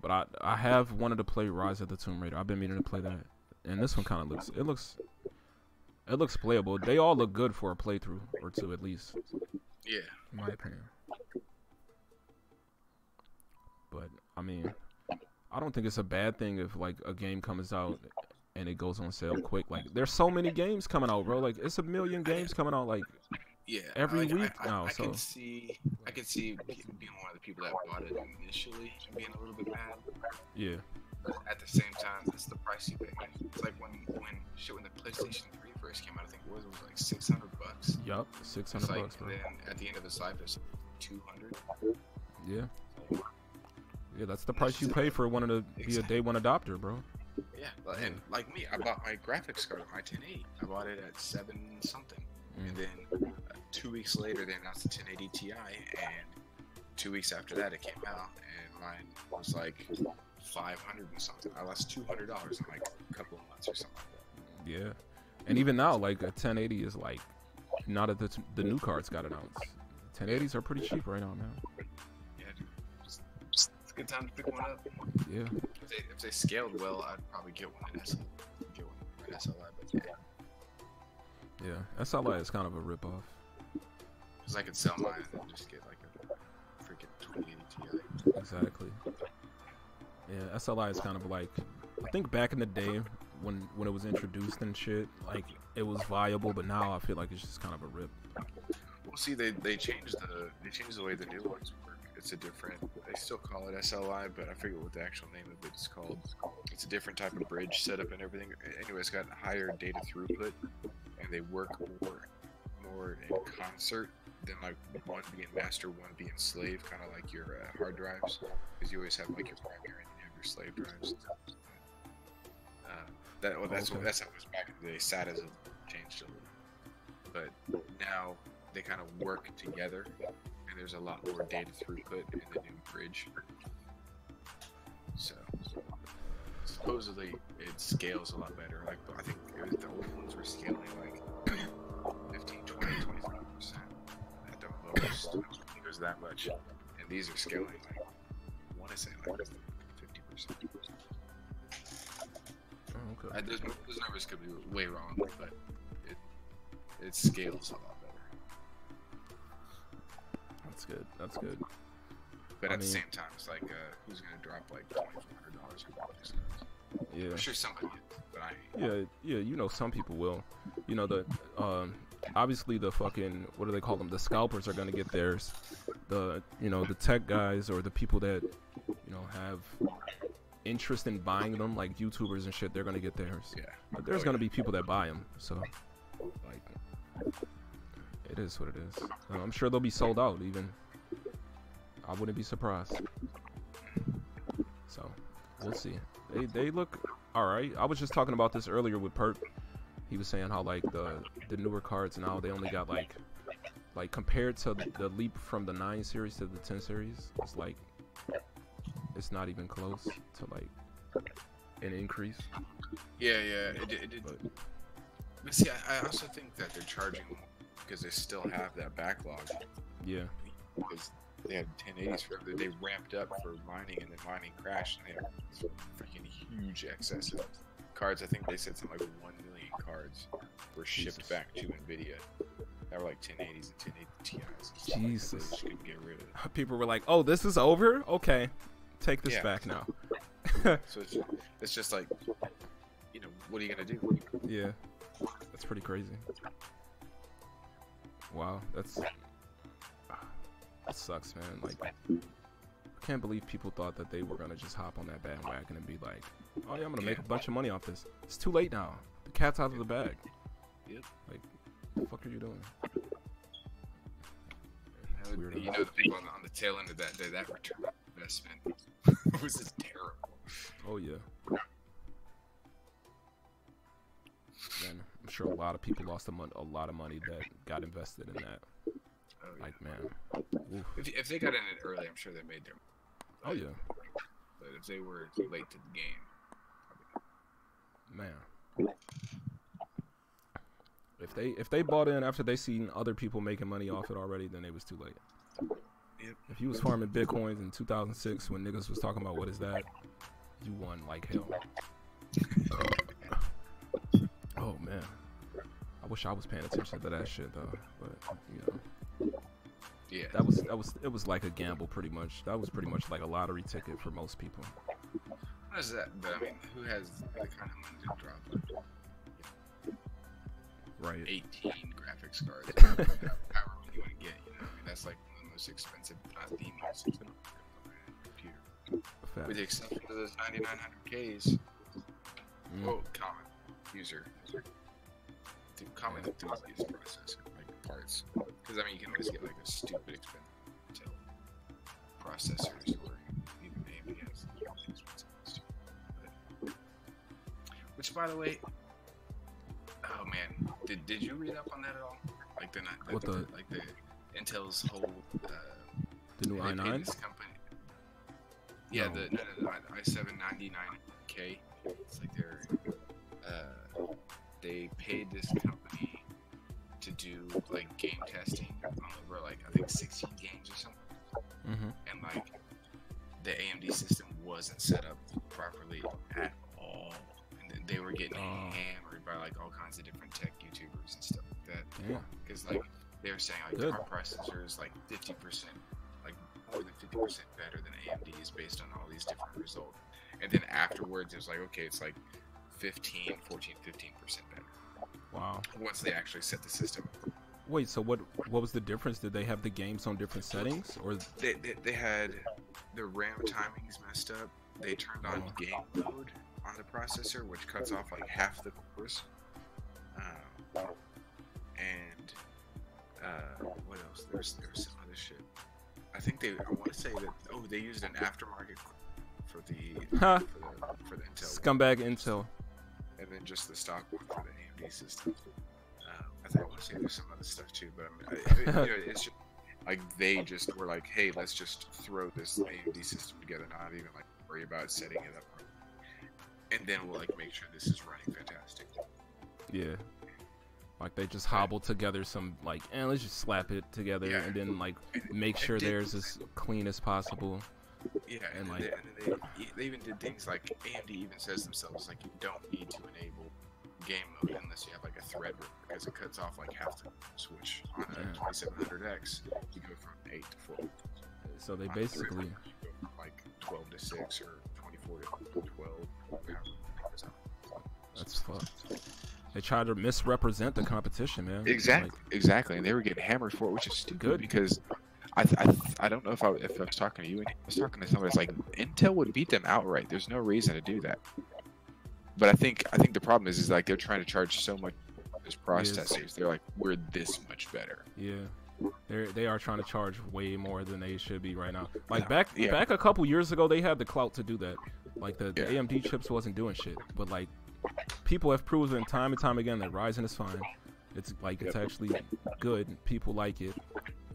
But I have wanted to play Rise of the Tomb Raider. I've been meaning to play that. And this one kind of looks playable. They all look good for a playthrough or two at least. Yeah. In my opinion. But I mean, I don't think it's a bad thing if like a game comes out and it goes on sale quick. Like there's so many games coming out, bro. Like it's a million games coming out like every week now. I could see being one of the people that bought it initially and being a little bit mad. Yeah. But at the same time, that's the price you pay. It's like when the PlayStation 3 first came out, I think it was like $600. Yup, $600, bro. bro. And then at the end of its life, it's $200. Yeah. Yeah, that's the price you pay for wanting to be a day one adopter, bro. Yeah, and like me, I bought my graphics card on my 1080. I bought it at 7 something, and then 2 weeks later they announced the 1080 Ti, and 2 weeks after that it came out, and mine was like 500 and something. I lost $200 in like a couple of months or something like that. Yeah, and even now, like a 1080 is like, now that the new cards got announced, 1080s are pretty cheap right now, man. Yeah, dude. It's a good time to pick one up. Yeah. If they scaled well, I'd probably get one in SLI. But yeah, SLI is kind of a ripoff. Because I could sell mine and then just get like a freaking 2080 Ti. Exactly. Yeah, SLI is kind of like, I think back in the day when it was introduced and shit, like it was viable, but now I feel like it's just kind of a rip. Well, see, they changed the way the new ones work. It's a different. They still call it SLI, but I forget what the actual name of it is called. It's a different type of bridge setup and everything. Anyway, it's got higher data throughput, and they work more in concert than like one being master, one being slave, kind of like your hard drives, because you always have like your primary and you have your slave drives. That's how it was back in the day. SATAs have changed a little. but now they kind of work together, and there's a lot more data throughput in the new bridge. So supposedly it scales a lot better. Like I think the old ones were scaling like 15, 20, 25% at the most. I don't think it was that much, and these are scaling like I want to say like 50%. Oh, okay. Those numbers could be way wrong, but it scales a lot better. That's good. That's good. But at the same time, it's like, who's gonna drop like $2,400 on these cards? Yeah. I'm sure somebody is, but I ain't. Yeah. You know, some people will. You know, the obviously the fucking, what do they call them? The scalpers are gonna get theirs. The tech guys or the people that have interest in buying them, like YouTubers and shit, they're gonna get theirs. Yeah. But there's gonna be people that buy them, so like, it is what it is. I'm sure they'll be sold out. Even I wouldn't be surprised. So we'll see. They look all right. I was just talking about this earlier with Perk. He was saying how like the newer cards now, they only got like compared to the leap from the 9 series to the 10 series, it's like it's not even close to like an increase. Yeah, it did. But see, I also think that they're charging because they still have that backlog. Yeah. Because they had 1080s forever. They ramped up for mining, and then mining crashed, and they had this freaking huge excess of cards. I think they said something like 1 million cards were shipped back to NVIDIA. That were like 1080s and 1080 Ti's. Jesus. Like they just couldn't get rid of it. People were like, "Oh, this is over? Okay, take this back now." So it's just like, what are you gonna do? Yeah, that's pretty crazy. Wow, that sucks, man. Like, I can't believe people thought that they were gonna just hop on that bandwagon and be like, "Oh yeah, I'm gonna make a bunch of money off this." It's too late now. The cat's out of the bag. Yep. Like, what the fuck are you doing? The people on the tail end of that return on investment was just terrible. Oh yeah. Man, I'm sure a lot of people lost a lot of money that got invested in that. Oh, yeah. Like, man. Oof. If they got in it early, I'm sure they made their money. Oh yeah. But if they were late to the game, man. If they bought in after they seen other people making money off it already, then it was too late. Yep. If you was farming bitcoins in 2006 when niggas was talking about what is that, you won like hell. Oh man, I wish I was paying attention to that shit though. But yeah, it was like a gamble pretty much. That was pretty much like a lottery ticket for most people. What is that? But I mean, who has the kind of money to drop like Right. 18 graphics cards? However many you want to get, I mean, that's like one of the most expensive, not the most expensive computer. Fact. With the exception of those 9900Ks. Well, common user. The common enthusiast processor, like parts. Because I mean, you can always get like a stupid expensive Intel processors, or even AMD has expensive ones too. Which, by the way, oh man, did you read up on that at all? Like the Intel's whole the new i9? This company. Yeah, No. the i7-99K. It's like they paid this company to do like game testing on over like I think 16 games or something. Mm-hmm. And like the AMD system wasn't set up properly at all, and they were getting hammered by like all kinds of different tech YouTubers and stuff like that. Yeah. Because like they were saying like our processor is like 50%, like more than 50% better than AMD's based on all these different results. And then afterwards it was like, okay, it's like 15% better. Wow. Once they actually set the system up. Wait, so what was the difference? Did they have the games on different settings, or they had the RAM timings messed up. They turned on game mode on the processor, which cuts off like half the cores. And what else? There's some other shit. I think I want to say that they used an aftermarket for the for the Intel scumbag Intel? and then just the stock one for the AMD system. think I want to say there's some other stuff too, but it's just like they just were like, hey, let's just throw this AMD system together, not even like worry about setting it up, and then we'll like make sure this is running fantastic. Yeah. Like they just hobbled together some like, let's just slap it together and then like make sure theirs as clean as possible. Yeah, and like they even did things like AMD even says themselves like you don't need to enable game mode unless you have like a thread because it cuts off like half the switch on a 2700X. You go from 8 to 4. So they basically from like 12 to 6 or 24 to 12. That's fucked. They try to misrepresent the competition, man. Exactly, and they were getting hammered for it, which is stupid because I don't know if I was talking to you, and I was talking to somebody that's like Intel would beat them outright. There's no reason to do that. But I think the problem is like they're trying to charge so much for these processors. They're like, we're this much better. Yeah. They are trying to charge way more than they should be right now. Like back a couple years ago, they had the clout to do that. Like the AMD chips wasn't doing shit, but like people have proven time and time again that Ryzen is fine. It's like it's actually good. People like it.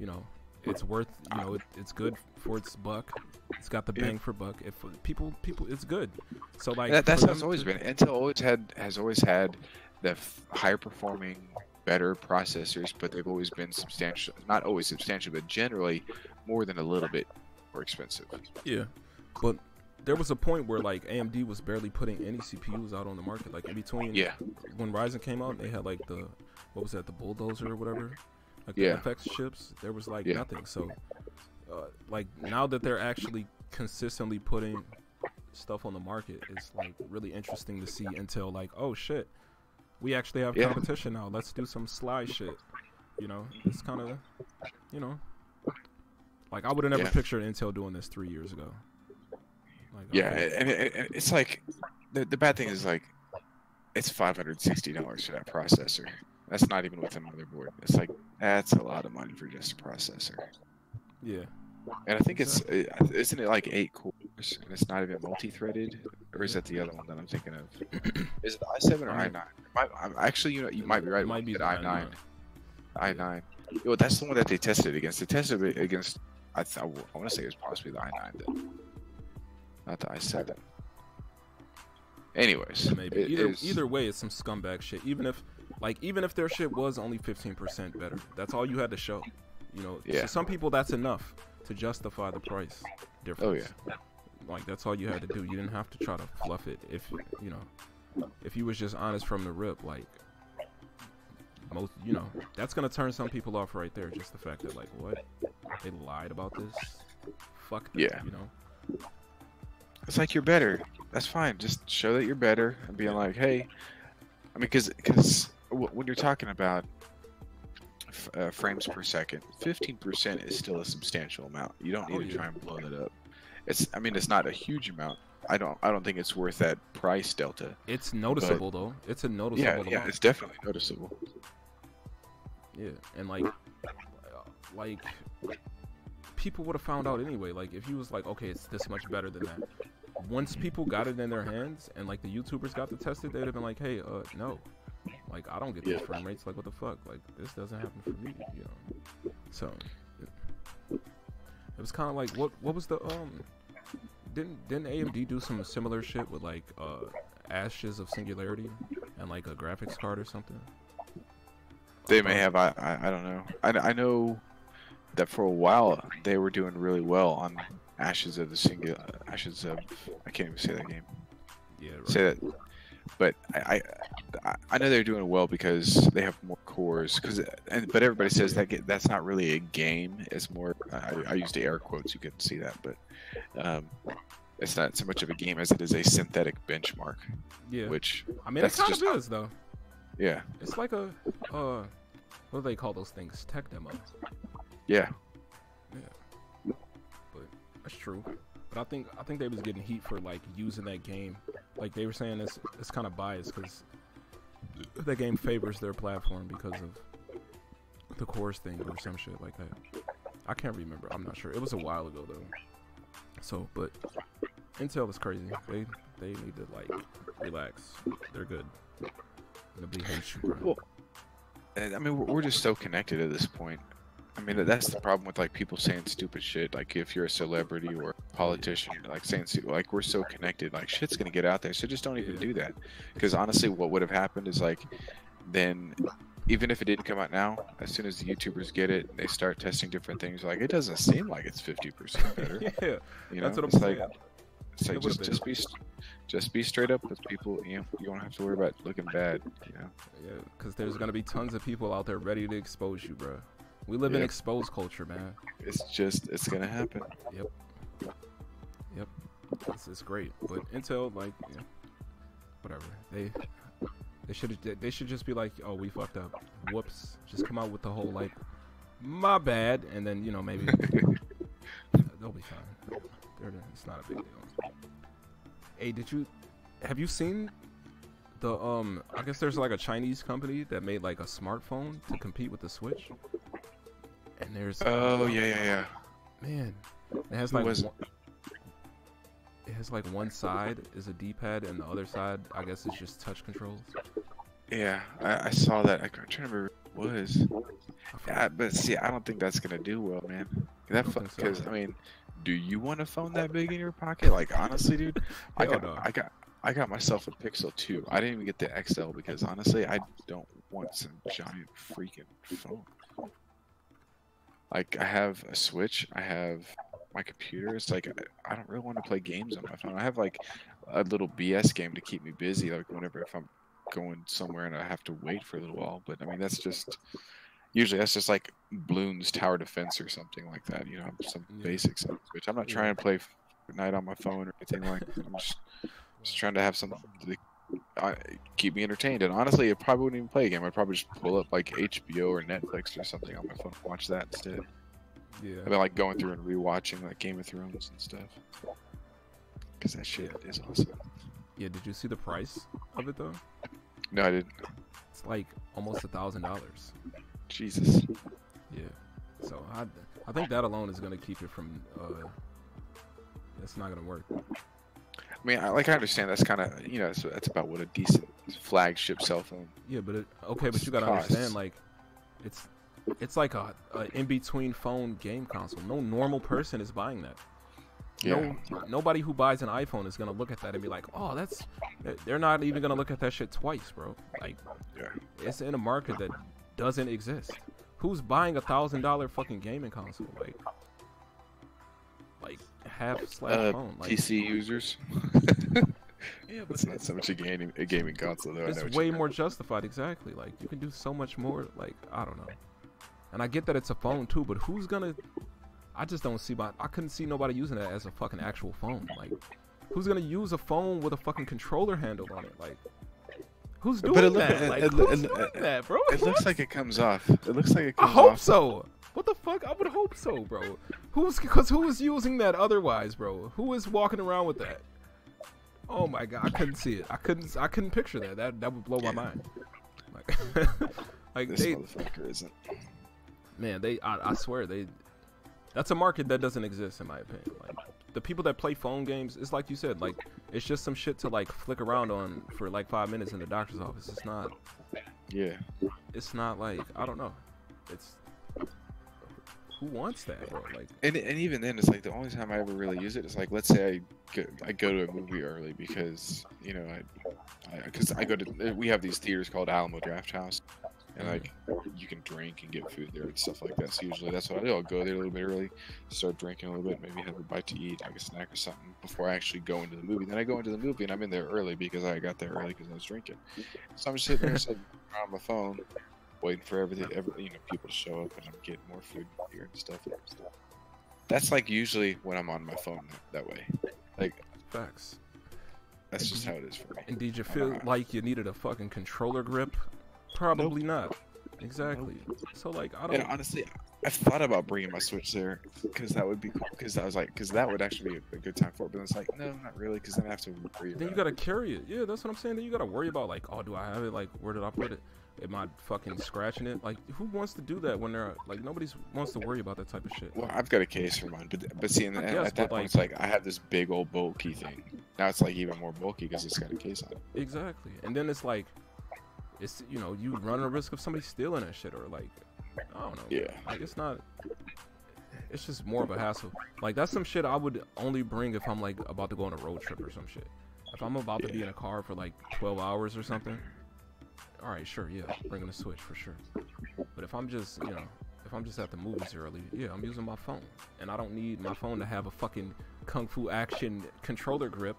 You know, it's worth. You know, it's good for its buck. It's got the bang for buck. If people, it's good. So like that's how it's always been. Intel has always had the higher performing, better processors, but they've always been substantial. Not always substantial, but generally more than a little bit more expensive. Yeah, but there was a point where like AMD was barely putting any CPUs out on the market. Like in between, when Ryzen came out, they had like the the bulldozer or whatever, like the FX chips. There was like nothing. So like now that they're actually consistently putting stuff on the market, it's like really interesting to see Intel like, oh shit, we actually have competition now. Let's do some sly shit. You know, it's kind of, you know, like I would have never pictured Intel doing this 3 years ago. Like, and it's like the bad thing is like it's $560 for that processor. That's not even with a motherboard. It's like that's a lot of money for just a processor. Yeah. And I think isn't it like 8 cores and it's not even multi-threaded, or is that the other one that I'm thinking of? Is it the i7 or i9? Actually, you might be right. It might be the i9. i9. Yo, that's the one that they tested against. They tested it against. I want to say it was possibly the i9 then, not the i7. Anyways, maybe either way, it's some scumbag shit. Even if their shit was only 15% better, that's all you had to show. You know, to some people that's enough to justify the price difference. Oh yeah. Like that's all you had to do. You didn't have to try to fluff it. If you know, if you was just honest from the rip, like most, you know, that's gonna turn some people off right there. Just the fact that like, what, they lied about this. Fuck them, you know. It's like you're better. That's fine. Just show that you're better and being like, hey, I mean, because when you're talking about frames per second, 15% is still a substantial amount. You don't need to try and blow that up. I mean, it's not a huge amount. I don't think it's worth that price delta. It's noticeable though. It's a noticeable amount. Yeah, it's definitely noticeable. Yeah, and like people would have found out anyway. Like if you was like, okay, it's this much better than that. Once people got it in their hands and like the YouTubers got to test it, they'd have been like, hey, no. Like I don't get these frame rates. Like what the fuck? Like this doesn't happen for me, you know. So it was kind of like what was the didn't AMD do some similar shit with like Ashes of Singularity and like a graphics card or something? They may have. I don't know. I know that for a while they were doing really well on Ashes of I can't even say that game. Yeah, right. Say that. But I know they're doing well because they have more cores. But everybody says that that's not really a game. It's more. I used the air quotes. You couldn't see that, but it's not so much of a game as it is a synthetic benchmark. Yeah. Which I mean, it kind of is though. Yeah. It's like a what do they call those things? Tech demo. Yeah. Yeah. But that's true. But I think they was getting heat for like using that game. Like they were saying it's kind of biased because that game favors their platform because of the cores thing or some shit like that. I can't remember. I'm not sure. It was a while ago though. So, but Intel is crazy. They need to like relax. They're good. Nobody hates you, bro. And, I mean, we're just so connected at this point. I mean, that's the problem with like people saying stupid shit. Like if you're a celebrity or a politician, like saying like we're so connected, like shit's gonna get out there. So just don't even do that. Because honestly, what would have happened is like, then even if it didn't come out now, as soon as the YouTubers get it, they start testing different things. Like it doesn't seem like it's 50% better. Yeah, You know, that's what I'm it's saying. like it's like It would've just be straight up with people. You know, you don't have to worry about looking bad. You know. Yeah, because there's gonna be tons of people out there ready to expose you, bro. We live in Yeah. exposed culture, man. It's gonna happen. Yep. It's great, but Intel, like, yeah, whatever. They should just be like, oh, we fucked up. Whoops. Just come out with the whole like, my bad, and then maybe they'll be fine. It's not a big deal. Hey, have you seen the I guess there's like a Chinese company that made like a smartphone to compete with the Switch, and there's Oh yeah. man, it has Who like was it? it has like one side is a D-pad and the other side I guess is just touch controls. Yeah, I saw that. I'm trying to remember who it was. I forgot. But see, I don't think that's gonna do well, man. I don't think so. Because I mean, do you want a phone that big in your pocket? Like honestly, dude, Hell no. I got myself a Pixel 2. I didn't even get the XL because honestly, I don't want some giant freaking phone. Like I have a Switch, I have my computer. It's like I don't really want to play games on my phone. I have like a little BS game to keep me busy, like whenever if I'm going somewhere and I have to wait for a little while. But I mean, that's just like Bloons Tower Defense or something like that. You know, some basics on Switch. I'm not trying to play Fortnite on my phone or anything like that. I'm just trying to have something to keep me entertained. And honestly, I probably wouldn't even play a game. I'd probably just pull up like HBO or Netflix or something on my phone and watch that instead. Yeah. I've been like going through and rewatching like Game of Thrones and stuff. Because that shit is awesome. Yeah, did you see the price of it though? No, I didn't. It's like almost $1,000. Jesus. Yeah. So I think that alone is gonna keep it from it's not gonna work. I mean, I understand that's kind of, you know, so that's about what a decent flagship cell phone. Yeah, but but you gotta costs. understand, like, it's like a in between phone game console. No normal person is buying that. Yeah. Nobody who buys an iPhone is gonna look at that and be like, oh, that's. They're not even gonna look at that shit twice, bro. Like, Yeah. it's in a market that doesn't exist. Who's buying $1,000 fucking gaming console? Like half slash phone. Like, PC users. yeah, but It's not so much a gaming console though. I know it's what way you more justified. Exactly. Like, you can do so much more. Like, I don't know. And I get that it's a phone too, but who's gonna? I just don't see I couldn't see nobody using that as a fucking actual phone. Like, who's gonna use a phone with a fucking controller handle on it? Like, who's doing that? Like, who's doing that, bro? It looks like it comes off. It looks like it I comes hope off. so. What the fuck? I would hope so, bro. Who is using that otherwise, bro? Who is walking around with that? Oh my god, I couldn't see it. I couldn't picture that. That would blow my mind. Like, like This motherfucker isn't. man, I swear that's a market that doesn't exist in my opinion. Like, the people that play phone games, it's like you said, like, it's just some shit to like flick around on for like 5 minutes in the doctor's office. It's not. Yeah. It's not like, I don't know. It's, who wants that, bro? Like, And even then, it's like the only time I ever really use it is like, let's say I go to a movie early because, you know, we have these theaters called Alamo Draft House, and like you can drink and get food there and stuff like that. So usually that's what I do. I'll go there a little bit early, start drinking a little bit, maybe have a bite to eat, like a snack or something, before I actually go into the movie. Then I go into the movie and I'm in there early because I got there early because I was drinking. So I'm just sitting there on my phone, waiting for people to show up, and I'm getting more food here and stuff. That's like usually when I'm on my phone that way. Like, facts. that's just how it is for me. And did you feel like you needed a fucking controller grip? Probably not. Exactly. So like, I don't. And honestly, I've thought about bringing my Switch there because that would be cool. Because I was like, because that would actually be a good time for it. But it's like, no, not really. Because then I have to worry Then about you gotta carry it. Yeah, that's what I'm saying. Then you gotta worry about like, oh, do I have it? Like, where did I put it? Am I fucking scratching it? Like, who wants to do that when they're like, nobody wants to worry about that type of shit. Well, I've got a case for mine, but see, guess, at that but, point, it's like I have this big old bulky thing. Now it's like even more bulky because it's got a case on it. Exactly. And then it's like, it's, you know, you run a risk of somebody stealing that shit, or like, I don't know. Yeah. Like, it's not. It's just more of a hassle. Like, that's some shit I would only bring if I'm like about to go on a road trip or some shit. If I'm about to be in a car for like 12 hours or something, all right, sure, yeah, bringing a Switch for sure. But if I'm just, you know, if I'm just at the movies early, yeah, I'm using my phone, and I don't need my phone to have a fucking Kung Fu Action controller grip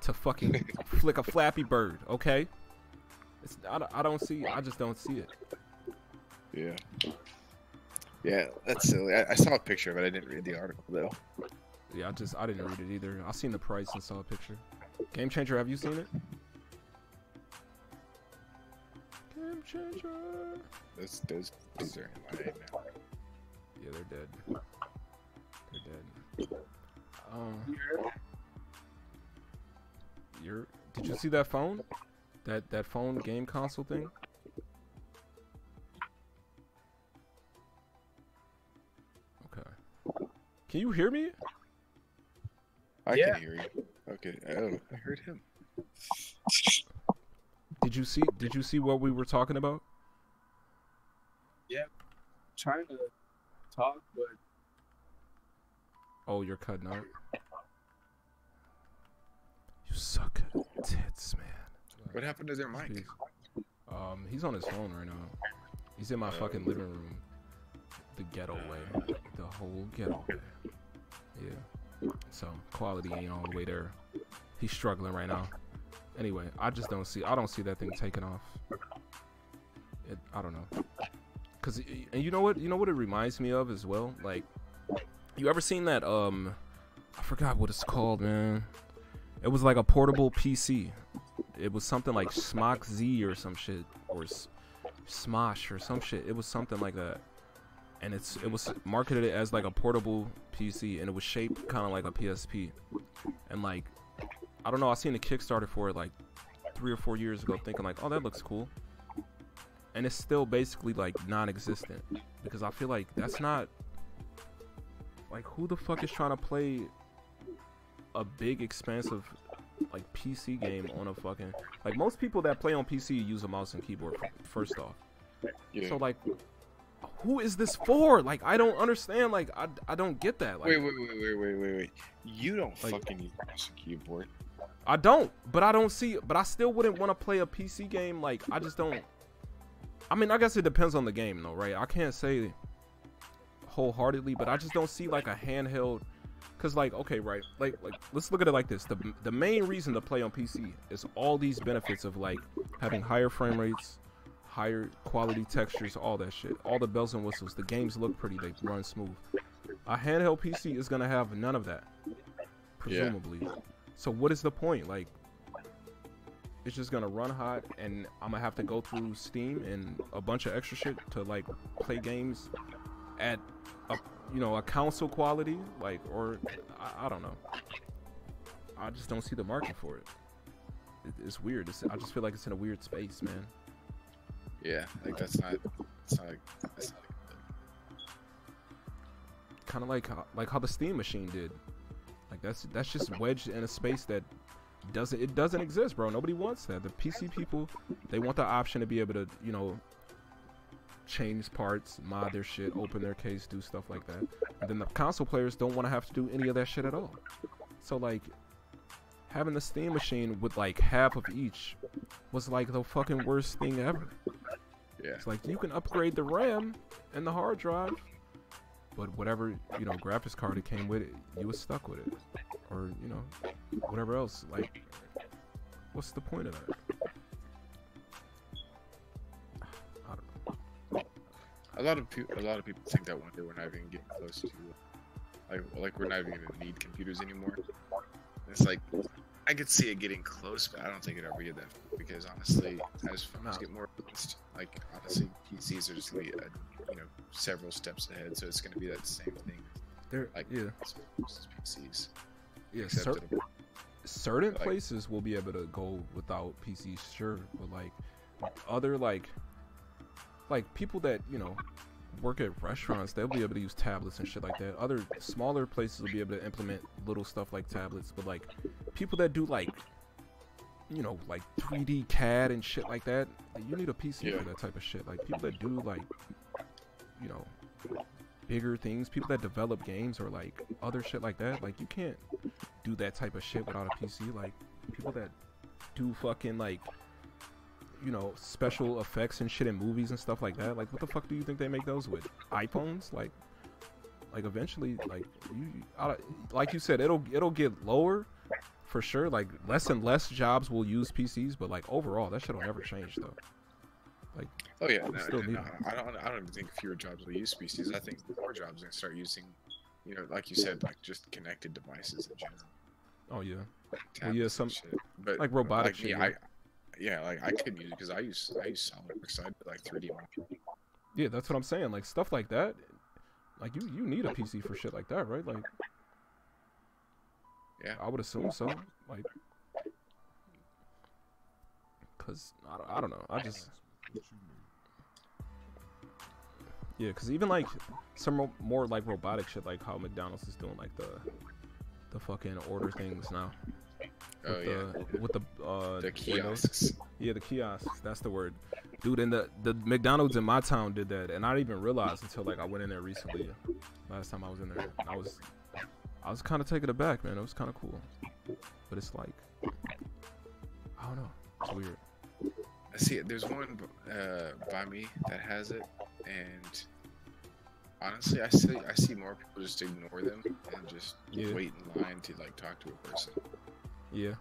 to fucking flick a Flappy Bird. Okay, it's, I just don't see it. Yeah. Yeah, that's silly. I saw a picture of it. I didn't read the article though. Yeah, I didn't read it either. I seen the price and saw a picture. Game Changer, have you seen it? Game Changer. Those are in my name now. Yeah, they're dead. They're dead. Did you see that phone? That phone game console thing? Okay. Can you hear me? I Yeah. can hear you. Okay. Oh, I heard him. Did you see what we were talking about? Yeah. Trying to talk, but Oh, you're cutting out. You suck at tits, man. What happened to their mic? Please. He's on his phone right now. He's in my fucking living room. The ghetto way. The whole ghetto way. Yeah. So, quality ain't all the way there. He's struggling right now. Anyway, I don't see that thing taking off. I don't know. And you know what it reminds me of as well? Like, you ever seen that, I forgot what it's called, man. It was like a portable PC. It was something like Smock Z or some shit, or Smosh or some shit. It was something like that. And it was marketed as like a portable PC, and it was shaped kind of like a PSP. And like, I don't know, I seen a Kickstarter for it like 3 or 4 years ago, thinking like, oh, that looks cool. And it's still basically like non-existent, because I feel like that's not, like, who the fuck is trying to play a big expansive like PC game on a fucking, like, most people that play on PC use a mouse and keyboard first off. Yeah. So like, who is this for? Like, I don't understand. Like, I don't get that. Like, Wait. You don't like, fucking use mouse and keyboard. I don't, but I still wouldn't want to play a PC game. Like, I just don't. I mean, I guess it depends on the game though, right? I can't say wholeheartedly, but I just don't see like a handheld. Cause like, okay, right, like let's look at it like this. The main reason to play on PC is all these benefits of like having higher frame rates, higher quality textures, all that shit, all the bells and whistles. The games look pretty, they run smooth. A handheld PC is gonna have none of that, presumably. Yeah. So what is the point? Like, it's just gonna run hot, and I'm gonna have to go through Steam and a bunch of extra shit to like play games at a console quality, like, or I don't know. I just don't see the market for it. It's weird. I just feel like it's in a weird space, man. Yeah, like that's not kind of like how the Steam machine did. Like that's just wedged in a space that doesn't exist, bro. Nobody wants that. The PC people, they want the option to be able to, change parts, mod their shit, open their case, do stuff like that. And then the console players don't want to have to do any of that shit at all. So like, having the Steam machine with like half of each was like the fucking worst thing ever. Yeah. It's like, you can upgrade the RAM and the hard drive, but whatever, graphics card it came with it, you was stuck with it. Or, whatever else. Like, what's the point of that? I don't know. A lot of people think that one day we're not even getting close to like we're not even gonna need computers anymore. It's like, I could see it getting close, but I don't think it'll ever get that far, because honestly, as phones get more advanced, like, honestly, PCs are just gonna be several steps ahead, so it's gonna be that same thing. They're like, yeah. PCs. Yeah, certain places will be able to go without PCs, sure, but like other like people that work at restaurants, they'll be able to use tablets and shit like that. Other smaller places will be able to implement little stuff like tablets, but like people that do like 3D CAD and shit like that, you need a PC for that type of shit. Like people that do like, you know, bigger things, people that develop games or like other shit like that. Like you can't do that type of shit without a PC. Like people that do fucking like, you know, special effects and shit in movies and stuff like that. Like what the fuck do you think they make those with? iPhones? Like eventually, like like you said, it'll get lower for sure. Like less and less jobs will use PCs, but like overall, that shit'll never change though. Like, oh yeah, still need I don't even think fewer jobs will use PCs. I think more jobs are gonna start using, you know, like you said, like just connected devices in general. Oh yeah, Tablets yeah, and some shit. But like robotic like me, shit. like I could use it because I use SolidWorks. I do like 3D modeling. Yeah, that's what I'm saying. Like stuff like that. Like you need a PC for shit like that, right? Like, yeah, I would assume so. Like, cause I don't know. I just yeah, cause even like some more like robotic shit, like how McDonald's is doing like the fucking order things now. Oh yeah, with the kiosks. Yeah, the kiosks. That's the word, dude. And the McDonald's in my town did that, and I didn't even realize until like I went in there recently. Last time I was in there, I was kind of taken aback, man. It was kind of cool, but it's like I don't know. It's weird. I see it. There's one by me that has it, and honestly, I see more people just ignore them and just wait in line to like talk to a person. Yeah,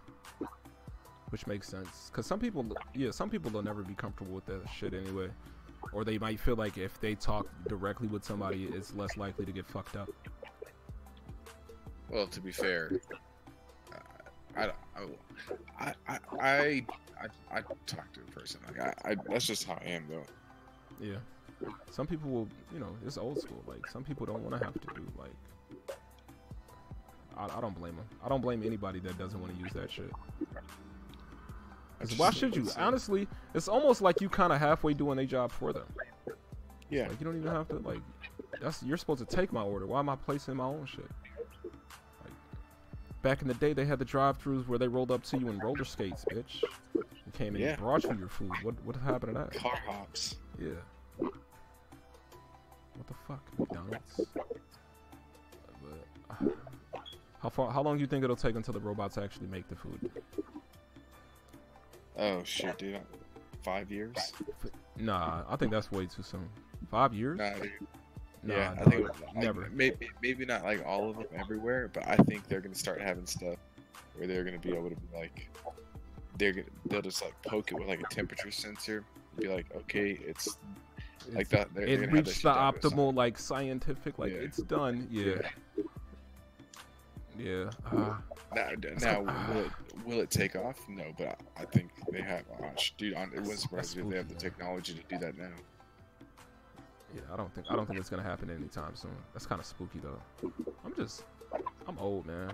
which makes sense. Cause some people will never be comfortable with that shit anyway, or they might feel like if they talk directly with somebody, it's less likely to get fucked up. Well, to be fair, I talk to a person. Like that's just how I am, though. Yeah. Some people will, you know, it's old school. Like some people don't want to have to do like. I don't blame them. I don't blame anybody that doesn't want to use that shit. Why should you? Honestly, it's almost like you kind of halfway doing a job for them. Yeah. Like you don't even have to like. You're supposed to take my order. Why am I placing my own shit? Like back in the day, they had the drive-throughs where they rolled up to you in roller skates, bitch. You came in and brought you your food. What happened to that? Car hops. Yeah. What the fuck, McDonald's? But, how long do you think it'll take until the robots actually make the food? Oh shit, dude. 5 years? Nah, I think that's way too soon. 5 years? Nah, dude. Nah, yeah, I dog, think never. Maybe not like all of them everywhere, but I think they're gonna start having stuff where they're gonna be able to be like, they'll just like poke it with like a temperature sensor, be like, okay, it's like that. It reached the optimal like scientific, like it's done. Yeah. Yeah. Now will it take off? No, but I think they have. Dude, it wouldn't surprise me if they have the technology to do that now. Yeah, I don't think it's gonna happen anytime soon. That's kind of spooky though. I'm old, man.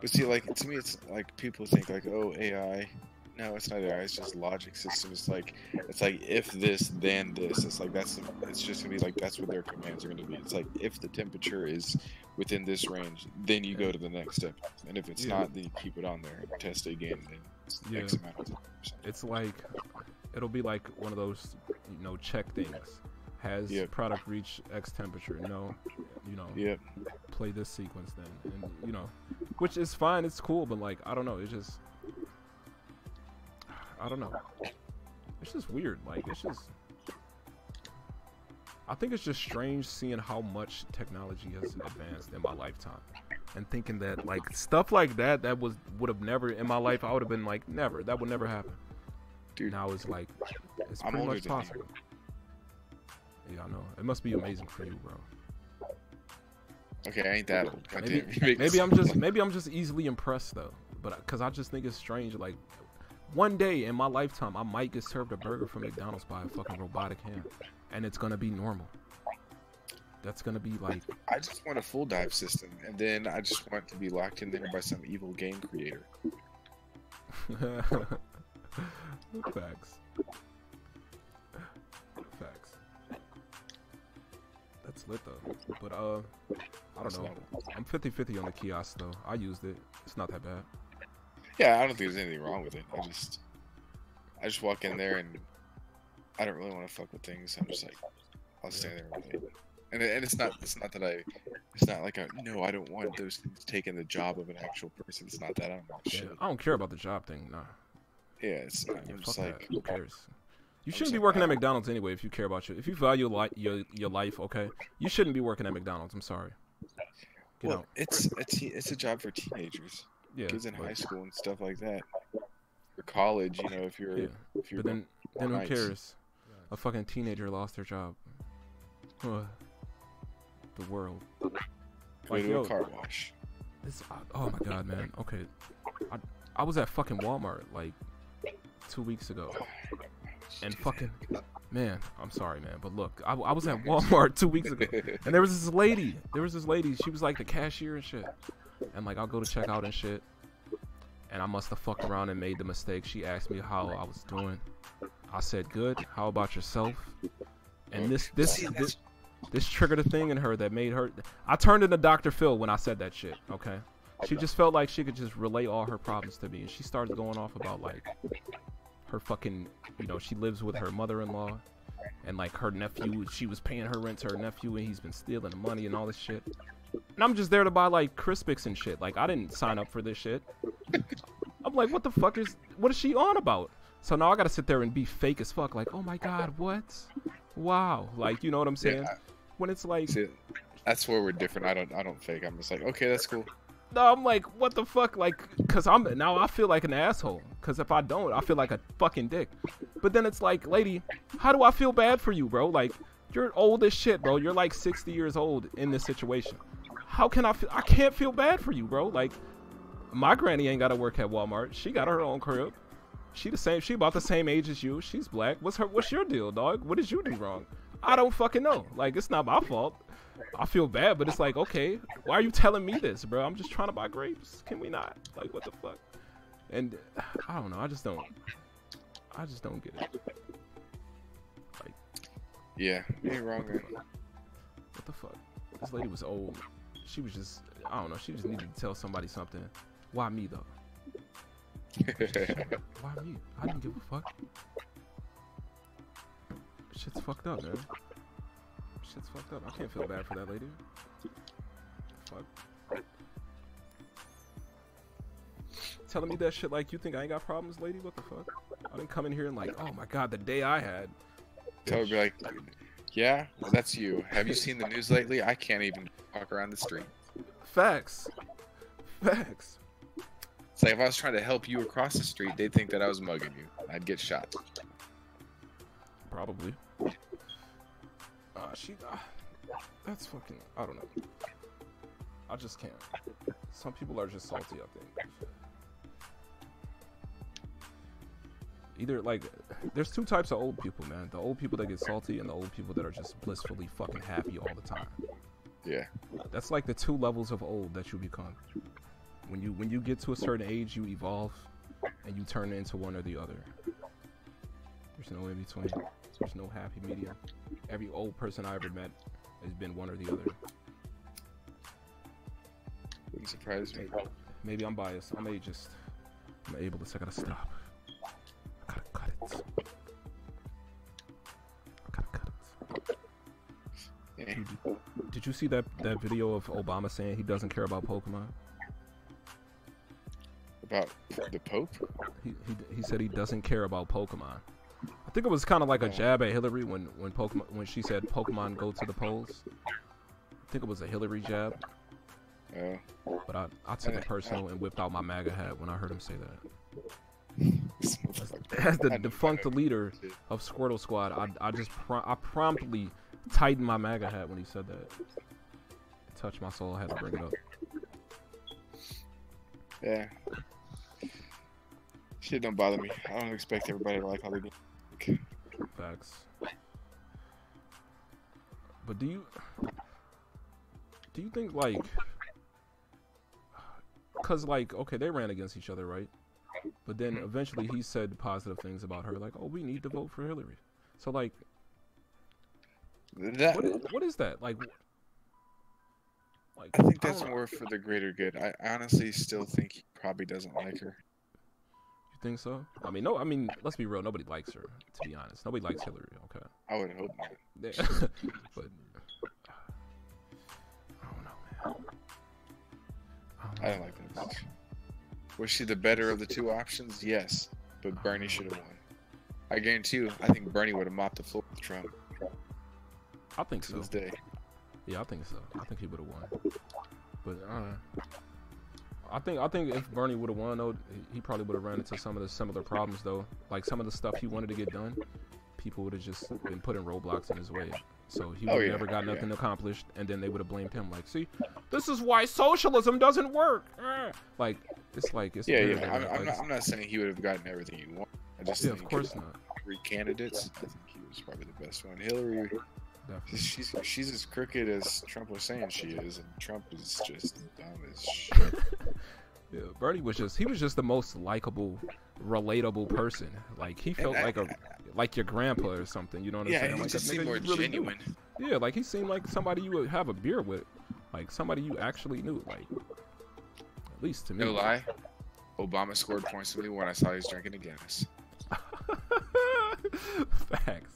But see, like to me, it's like people think like, oh, AI. No, it's not AI. It's just logic system. It's like if this, then this. It's like it's just gonna be like that's what their commands are gonna be. It's like if the temperature is within this range, then you go to the next step, and if it's not, then you keep it on there and test it again. And it's X amount of time. It's like it'll be like one of those, you know, check things. Has product reached X temperature? No, you know. Play this sequence then, and you know, which is fine. It's cool, but like I don't know. It's just. I don't know. It's just weird. Like, it's just... I think it's just strange seeing how much technology has advanced in my lifetime. And thinking that, like, stuff like that would have never... In my life, I would have been like, never. That would never happen. Dude, now it's like... It's pretty much possible. Yeah, I know. It must be amazing for you, bro. Okay, I ain't that old. Maybe I'm just easily impressed, though. But because I just think it's strange, like... One day in my lifetime, I might get served a burger from McDonald's by a fucking robotic hand, and it's gonna be normal. That's gonna be like. I just want a full dive system, and then I just want to be locked in there by some evil game creator. Facts. That's lit though. But I don't know. I'm 50-50 on the kiosk though. I used it. It's not that bad. Yeah, I don't think there's anything wrong with it. I just walk in there and I don't really want to fuck with things. I'm just like, I'll stand there and wait. And it's not like no, I don't want those things taking the job of an actual person. It's not that. I don't know shit. I don't care about the job thing. Nah. Yeah, it's not. I'm just like, who cares? You shouldn't be working at McDonald's anyway if you care about if you value your life. Okay, you shouldn't be working at McDonald's. I'm sorry. Well, it's a job for teenagers, kids in high school and stuff like that. For college, you know, if you're. But then who cares? A fucking teenager lost their job. The world. Go to a car wash. Oh my god, man. Okay, I was at fucking Walmart like 2 weeks ago, and fucking man, I'm sorry, man, but look, I was at Walmart 2 weeks ago, and there was this lady. She was like the cashier and shit, and like I'll go to check out and shit, and I must have fucked around and made the mistake. She asked me how I was doing. I said good. How about yourself? And this triggered a thing in her that made her. I turned into Dr. Phil when I said that shit. Okay, she just felt like she could just relay all her problems to me, and she started going off about like her fucking, you know, she lives with her mother-in-law, and like her nephew, she was paying her rent to her nephew, and he's been stealing the money and all this shit. And I'm just there to buy like Crispix and shit. Like I didn't sign up for this shit. I'm like, what is she on about? So now I gotta sit there and be fake as fuck. Like, oh my god, what? Wow, like, you know what I'm saying? Yeah, when it's like, see, that's where we're different. I don't fake. I'm just like, okay, that's cool. No, I'm like, what the fuck? Like, cause I feel like an asshole. Cause if I don't, I feel like a fucking dick. But then it's like, lady, how do I feel bad for you, bro? Like, you're old as shit, bro. You're like 60 years old in this situation. How can I feel? I can't feel bad for you, bro. Like, my granny ain't gotta work at Walmart. She got her own crib. She about the same age as you. She's black. What's your deal, dog? What did you do wrong? I don't fucking know. Like, it's not my fault. I feel bad, but it's like, okay, why are you telling me this, bro? I'm just trying to buy grapes. Can we not? Like, what the fuck? And I don't know. I just don't get it. Like, yeah, you ain't wrong, man. What the fuck? This lady was old. She was just, I don't know. She just needed to tell somebody something. Why me though? Why me? I didn't give a fuck. Shit's fucked up, man. Shit's fucked up. I can't feel bad for that lady. Fuck. Telling me that shit like you think I ain't got problems, lady? What the fuck? I didn't come in here and like, oh my god, the day I had. Tell her, be like, yeah, well, that's you. Have you seen the news lately? I can't even walk around the street. Facts. Facts. It's like if I was trying to help you across the street, they'd think that I was mugging you. I'd get shot. Probably. That's fucking, I don't know. I just can't. Some people are just salty, I think. Either, like, there's two types of old people, man. The old people that get salty and the old people that are just blissfully fucking happy all the time. Yeah. That's like the two levels of old that you become. When you get to a certain age, you evolve and you turn into one or the other. There's no in between. There's no happy medium. Every old person I ever met has been one or the other. Wouldn't surprise me. Maybe I'm biased. I'm able to. I gotta stop. I gotta cut it. I gotta cut it. Yeah. Did you see that video of Obama saying he doesn't care about Pokemon? About the Pope? He said he doesn't care about Pokemon. I think it was kind of like a jab at Hillary when she said Pokemon go to the polls. I think it was a Hillary jab. Oh. But I took it personal and whipped out my MAGA hat when I heard him say that. As the defunct leader of Squirtle Squad, I promptly tightened my MAGA hat when he said that. It touched my soul. I had to bring it up. Yeah. Shit don't bother me. I don't expect everybody to like how they do. Facts. But do you think, like, cause like, okay, they ran against each other, right? But then eventually he said positive things about her, like, oh, we need to vote for Hillary. So like, what is that? Like, I think that's more for the greater good. I honestly still think he probably doesn't like her. You think so? I mean, no. I mean, let's be real. Nobody likes her. To be honest, nobody likes Hillary. Okay. I would hope not. Yeah. But I don't know, man. I don't like that bitch. Was she the better of the two options? Yes, but Bernie should have won. I guarantee you, I think Bernie would have mopped the floor with Trump I think to so. this day. Yeah, I think so. I think he would have won. But I think if Bernie would have won, though, he probably would have ran into some of the similar problems, though. Like some of the stuff he wanted to get done, people would have just been putting roadblocks in his way. So he would have never got nothing accomplished, and then they would have blamed him. Like, see, this is why socialism doesn't work. Like, it's weird, I'm not saying he would have gotten everything he wanted. I just think of course not. 3 candidates. I think he was probably the best one. Hillary, she's as crooked as Trump was saying she is, and Trump is just dumb as shit. Yeah, Bernie was just the most likable, relatable person. Like he felt like your grandpa or something. You know what I'm saying? Yeah, he like just seemed more genuine. Yeah, like he seemed like somebody you would have a beer with, like somebody you actually knew. Like at least to me. No lie, Obama scored points to me when I saw he was drinking a Guinness. Facts.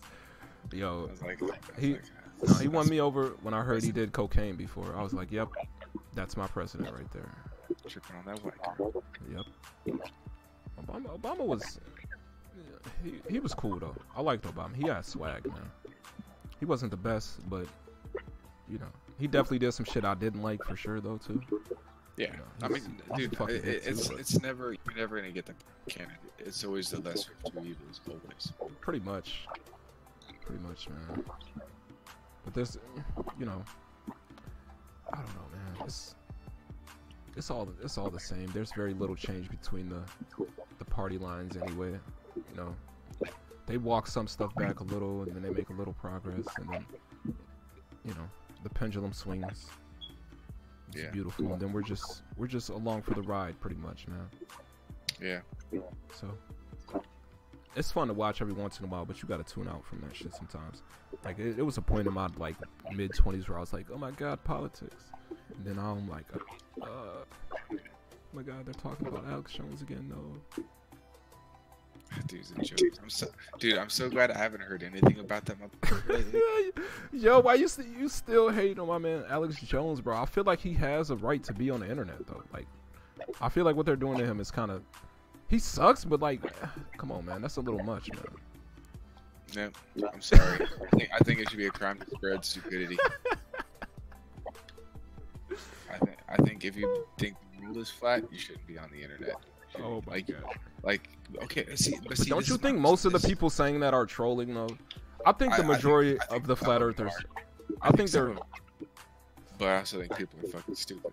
Yo, I was like, he won me over when I heard he did cocaine before. I was like, yep, that's my president right there. Tripping on that white girl. Yep. Obama was he was cool though. I liked Obama. He had swag, man. He wasn't the best, but you know, he definitely did some shit I didn't like for sure though too. Yeah, you know, I mean, dude, you're never gonna get the candidate. It's always the lesser of two evils, always. pretty much, man. But there's, you know, I don't know, man. It's all the same. There's very little change between the party lines anyway. You know, they walk some stuff back a little, and then they make a little progress, and then, you know, the pendulum swings. It's beautiful, and then we're just along for the ride, pretty much, man. Yeah. So it's fun to watch every once in a while, but you gotta tune out from that shit sometimes. Like it was a point in my like mid-20s where I was like, oh my god, politics, and then I'm like, oh my god, they're talking about Alex Jones again, no. Dude's a joke. I'm so glad I haven't heard anything about that lately. Yo, why you still hate on my man Alex Jones, bro? I feel like he has a right to be on the internet though. Like, I feel like what they're doing to him is kind of, he sucks, but like, come on, man, that's a little much, man. No, I'm sorry. I think it should be a crime to spread stupidity. I think if you think the rule is flat, you shouldn't be on the internet. Oh my god. Like, okay, but don't you think most of the people saying that are trolling though? I think the majority of the flat earthers, I think they're. But I also think people are fucking stupid.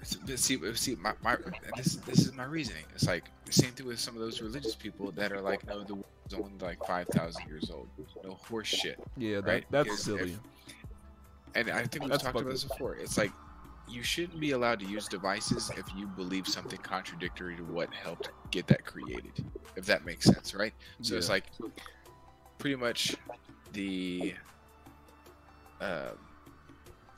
See, this is my reasoning. It's like the same thing with some of those religious people that are like, no, the world is only like 5,000 years old. No horse shit. Yeah, right? That's silly. And I think we've talked about this before. It's like, you shouldn't be allowed to use devices if you believe something contradictory to what helped get that created, if that makes sense, right? So it's like pretty much the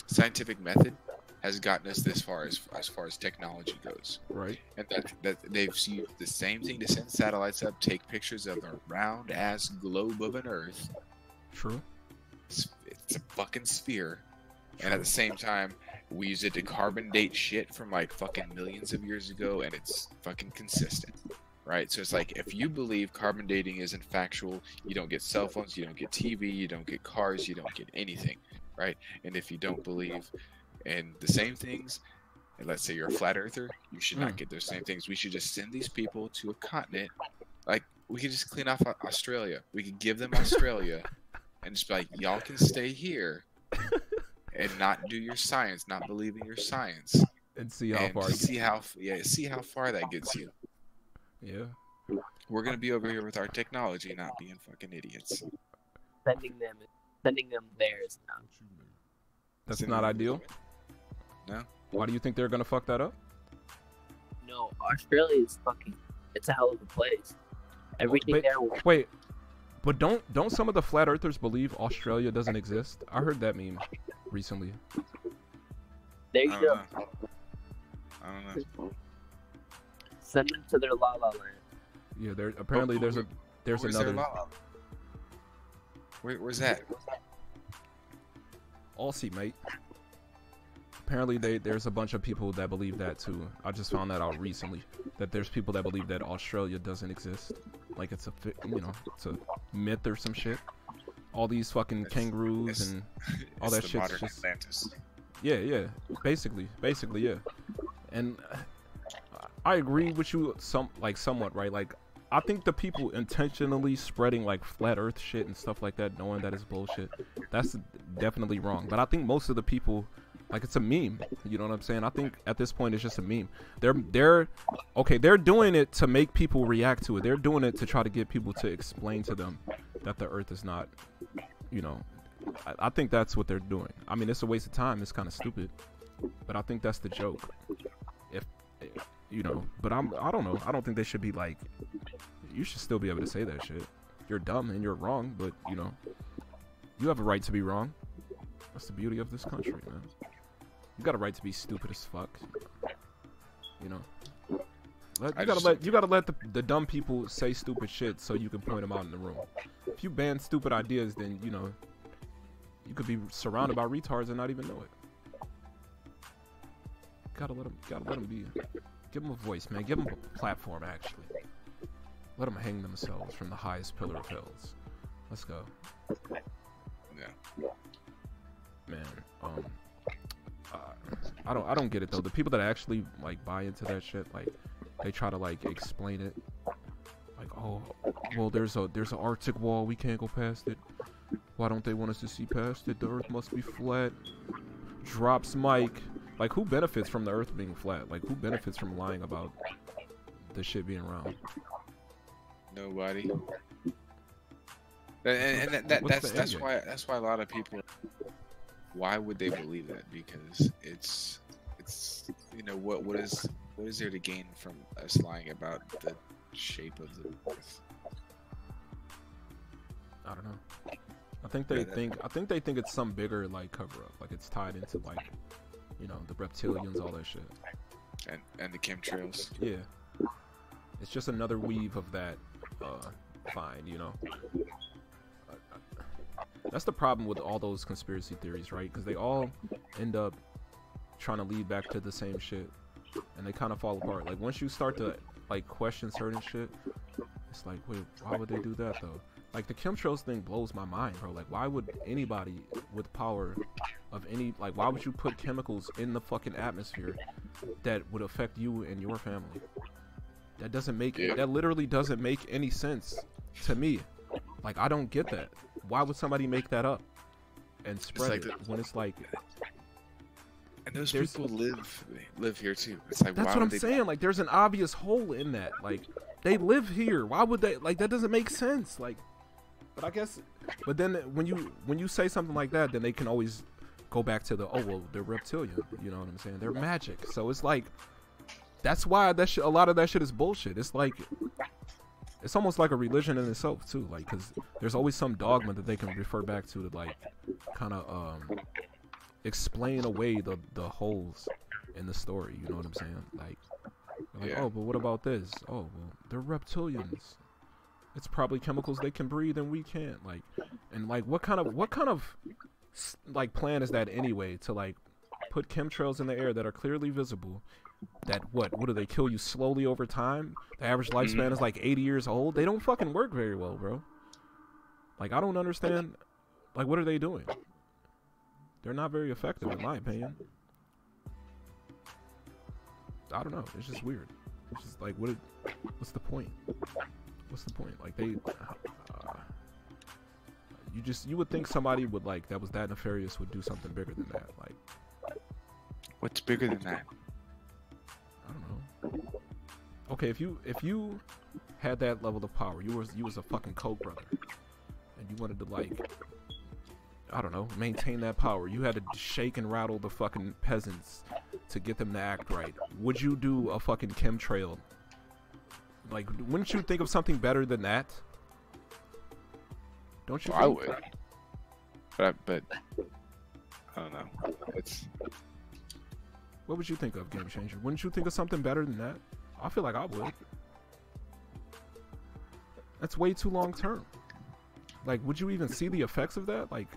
scientific method has gotten us this far as far as technology goes, right? And that they've used the same thing to send satellites up, take pictures of a round ass globe of an Earth. True. It's a fucking sphere, and at the same time, we use it to carbon date shit from like fucking millions of years ago, and it's fucking consistent, right? So it's like, if you believe carbon dating isn't factual, you don't get cell phones, you don't get TV, you don't get cars, you don't get anything, right? And if you don't believe in the same things, and let's say you're a flat earther, you should not get those same things. We should just send these people to a continent. Like, we could just clean off Australia. We could give them Australia and just be like, y'all can stay here and not do your science, not believe in your science, and see how far. See how far that gets you. Yeah. We're gonna be over here with our technology, not being fucking idiots. Sending them theirs now. That's not ideal. No. Why do you think they're gonna fuck that up? No, Australia is fucking. It's a hell of a place. Everything there. Wait, but don't some of the flat earthers believe Australia doesn't exist? I heard that meme recently. There you go. I don't know. Send them to their La La Land. Yeah, there apparently there's Where's another their law? Where's that? Aussie, mate. Apparently there's a bunch of people that believe that too. I just found that out recently. That there's people that believe that Australia doesn't exist. Like it's it's a myth or some shit. All these fucking kangaroos and all that the shit's modern just Atlantis. yeah. Basically, yeah. And I agree with you somewhat, right? Like I think the people intentionally spreading like flat earth shit and stuff like that, knowing that it's bullshit, that's definitely wrong. But I think most of the people, like, it's a meme. You know what I'm saying? I think at this point it's just a meme. They're doing it to make people react to it. They're doing it to try to get people to explain to them that the earth is not, I think that's what they're doing. I mean, it's a waste of time. It's kind of stupid, but I think that's the joke. But I don't know. I don't think they should be like, you should still be able to say that shit. You're dumb and you're wrong, but you have a right to be wrong. That's the beauty of this country, man. You got a right to be stupid as fuck. You gotta let the dumb people say stupid shit so you can point them out in the room. If you ban stupid ideas, then you could be surrounded by retards and not even know it. Gotta let them be. Give them a voice, man. Give them a platform, actually. Let them hang themselves from the highest pillar of hills. Let's go. Yeah. Man, I don't get it though. The people that actually like buy into that shit, like they try to like explain it, like, oh, well, there's an Arctic wall, we can't go past it. Why don't they want us to see past it? The Earth must be flat. Drops mic. Like, who benefits from the Earth being flat? Like, who benefits from lying about the shit being round? Nobody. And that's why a lot of people. Why would they believe that? Because it's what is there to gain from us lying about the shape of the Earth? I don't know. I think they think it's some bigger like cover up. Like it's tied into like the reptilians, all that shit. And the chemtrails. Yeah. It's just another weave of that fine, That's the problem with all those conspiracy theories, right? Because they all end up trying to lead back to the same shit, and they kind of fall apart. Like once you start to like question certain shit, it's like, wait, why would they do that though? Like the chemtrails thing blows my mind, bro. Like why would anybody with power of any, like why would you put chemicals in the fucking atmosphere that would affect you and your family? That doesn't make that literally doesn't make any sense to me. Like I don't get that. Why would somebody make that up and spread it when it's like? And those people live here too. It's like, that's what I'm saying. Like there's an obvious hole in that. Like they live here. Why would they? Like that doesn't make sense. Like, but I guess. But then when you say something like that, then they can always go back to the, oh well, they're reptilian. You know what I'm saying? They're magic. So it's like that's why a lot of that shit is bullshit. It's like. It's almost like a religion in itself too, like, because there's always some dogma that they can refer back to like kind of explain away the holes in the story. You know what I'm saying? Like oh, but what about this? Oh, well, they're reptilians. It's probably chemicals they can breathe and we can't. Like, and like what kind of like plan is that anyway? To like put chemtrails in the air that are clearly visible. That what do they kill you slowly over time? The average lifespan is like 80 years old. They don't fucking work very well, bro. Like I don't understand. Like what are they doing? They're not very effective in my opinion. I don't know. It's just weird. It's just like what's the point? What's the point? Like they you would think somebody would like that was that nefarious would do something bigger than that. Like what's bigger than that? I don't know. Okay, if you had that level of power, you was a fucking Koch brother, and you wanted to like, I don't know, maintain that power. You had to shake and rattle the fucking peasants to get them to act right. Would you do a fucking chemtrail? Like, wouldn't you think of something better than that? Don't you? Well, I would. But I don't know. It's. What would you think of, Game Changer? Wouldn't you think of something better than that? I feel like I would. That's way too long term. Like, would you even see the effects of that? Like,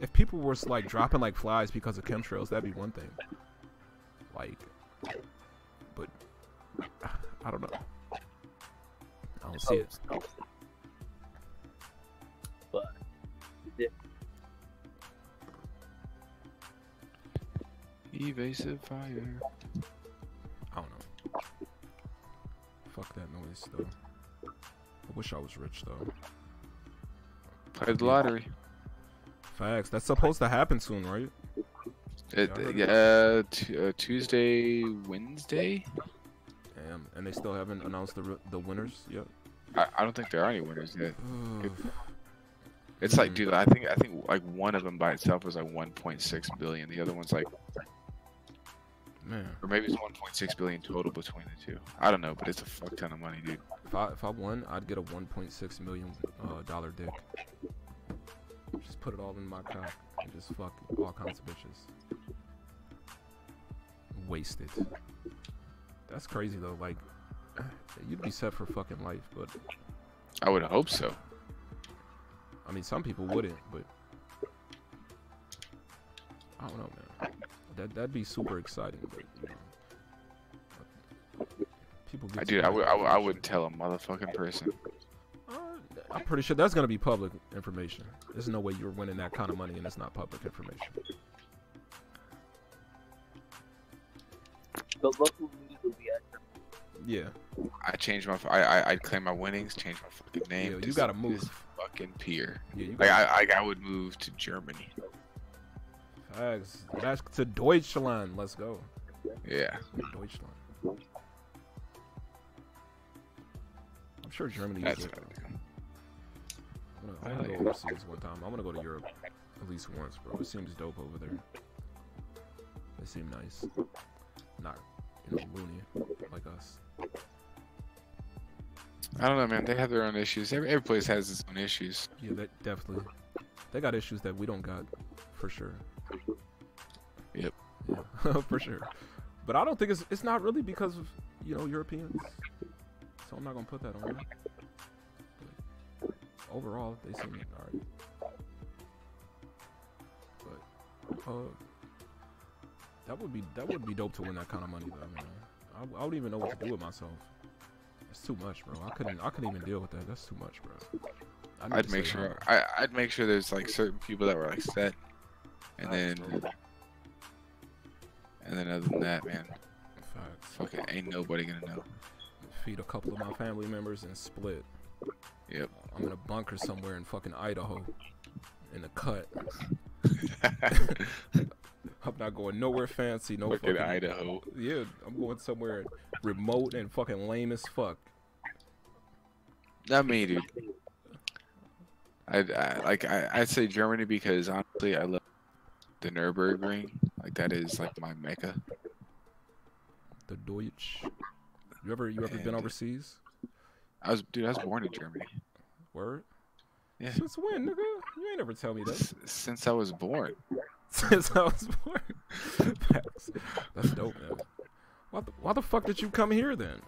if people were like dropping like flies because of chemtrails, that'd be one thing. Like, but I don't know. I don't see it. But yeah. Evasive fire. I don't know. Fuck that noise though. I wish I was rich though. Play the lottery. Facts. That's supposed to happen soon, right? Tuesday, Wednesday. Damn. And they still haven't announced the winners yet. I don't think there are any winners yet. Ugh. It's like, dude, I think like one of them by itself was like 1.6 billion. The other one's like, Man, or maybe it's 1.6 billion total between the two. I don't know, but it's a fuck ton of money, dude. if I won, I'd get a $1.6 million dollar dick. Just put it all in my cock and just fuck all kinds of bitches. Wasted. That's crazy though. Like, you'd be set for fucking life, but I would hope so. I mean, some people wouldn't, but I don't know, man. That'd be super exciting, but you know, people get. Dude, I wouldn't tell a motherfucking person. I'm pretty sure that's gonna be public information. There's no way you're winning that kind of money and it's not public information. The local news will be at. Yeah. I changed my. I'd claim my winnings, change my fucking name. Yeah, you gotta move. This fucking peer. Yeah, you Like gotta, I would move to Germany. Facts. Back to Deutschland. Let's go. Yeah. Deutschland. I'm sure Germany is That's it. what I'm gonna go overseas one time. I'm gonna go to Europe at least once, bro. It seems dope over there. They seem nice. Not, you know, loony like us. I don't know, man. They have their own issues. Every place has its own issues. Yeah, that definitely. They got issues that we don't got, for sure. Yep. Yeah, for sure. But I don't think it's not really because of, you know, Europeans. So I'm not gonna put that on them. But overall, they seem alright. But that would be dope to win that kind of money though, man. I wouldn't even know what to do with myself. It's too much, bro. I couldn't even deal with that. That's too much, bro. I'd make sure I'd make sure there's like certain people that were like set, and then other than that, man, Facts. fucking ain't nobody gonna know. Feed a couple of my family members and split. Yep. I'm in a bunker somewhere in fucking Idaho, in the cut. I'm not going nowhere fancy, no Fucking fucking Idaho. Yeah, I'm going somewhere remote and fucking lame as fuck. Not me, dude. I'd say Germany because honestly I love the Nürburgring. Like that is like my mecca. The Deutsch. You ever been overseas? I was born in Germany. Word? Yeah. Since when, nigga? You ain't never tell me that. Since I was born. Since I was born. That's dope, man. Why the fuck did you come here then?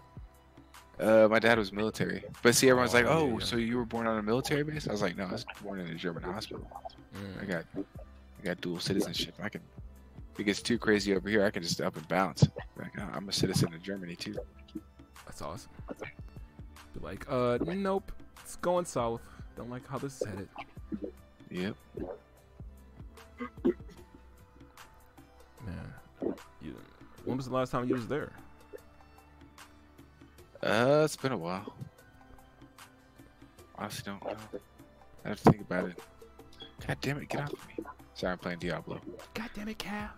My dad was military. But see, everyone's like, "Oh, yeah. so you were born on a military base?" I was like, "No, I was born in a German hospital. I got dual citizenship. If it gets too crazy over here, I can just up and bounce. Like, I'm a citizen of Germany too." That's awesome. Be like, nope, it's going south. Don't like how this is headed. Yep. Man, when was the last time you was there? It's been a while. Honestly, don't know. I have to think about it. God damn it, get off of me. Sorry, I'm playing Diablo. God damn it, Cal.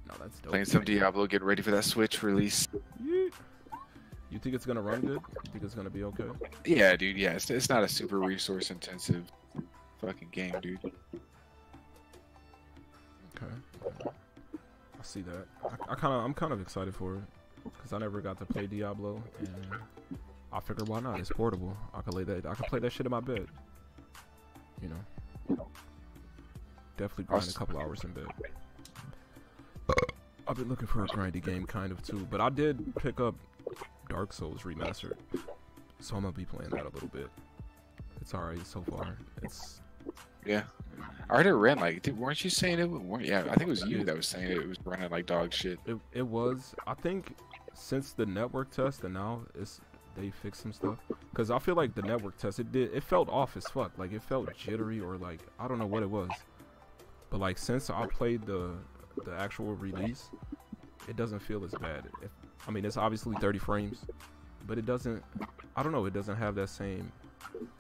No, that's dope. Playing some Diablo, getting ready for that Switch release. Yeah. You think it's gonna run good? You think it's gonna be okay? Yeah, dude, yeah. It's not a super resource intensive fucking game, dude. Okay. I see that. I'm kind of excited for it because I never got to play Diablo, and I figured why not? It's portable. I could play that shit in my bed. You know. Definitely grind a couple hours in bed. I've been looking for a grindy game kind of too, but I did pick up Dark Souls Remastered, so I'm gonna be playing that a little bit. It's alright so far. It's Yeah. I heard it ran like. Weren't you saying it? Yeah, I think it was you that was saying it was running like dog shit. it was. I think since the network test and now they fixed some stuff. Cause I feel like the network test it felt off as fuck. Like it felt jittery or like I don't know what it was. But like since I played the actual release, it doesn't feel as bad. I mean, it's obviously 30 frames, but it doesn't. I don't know. It doesn't have that same.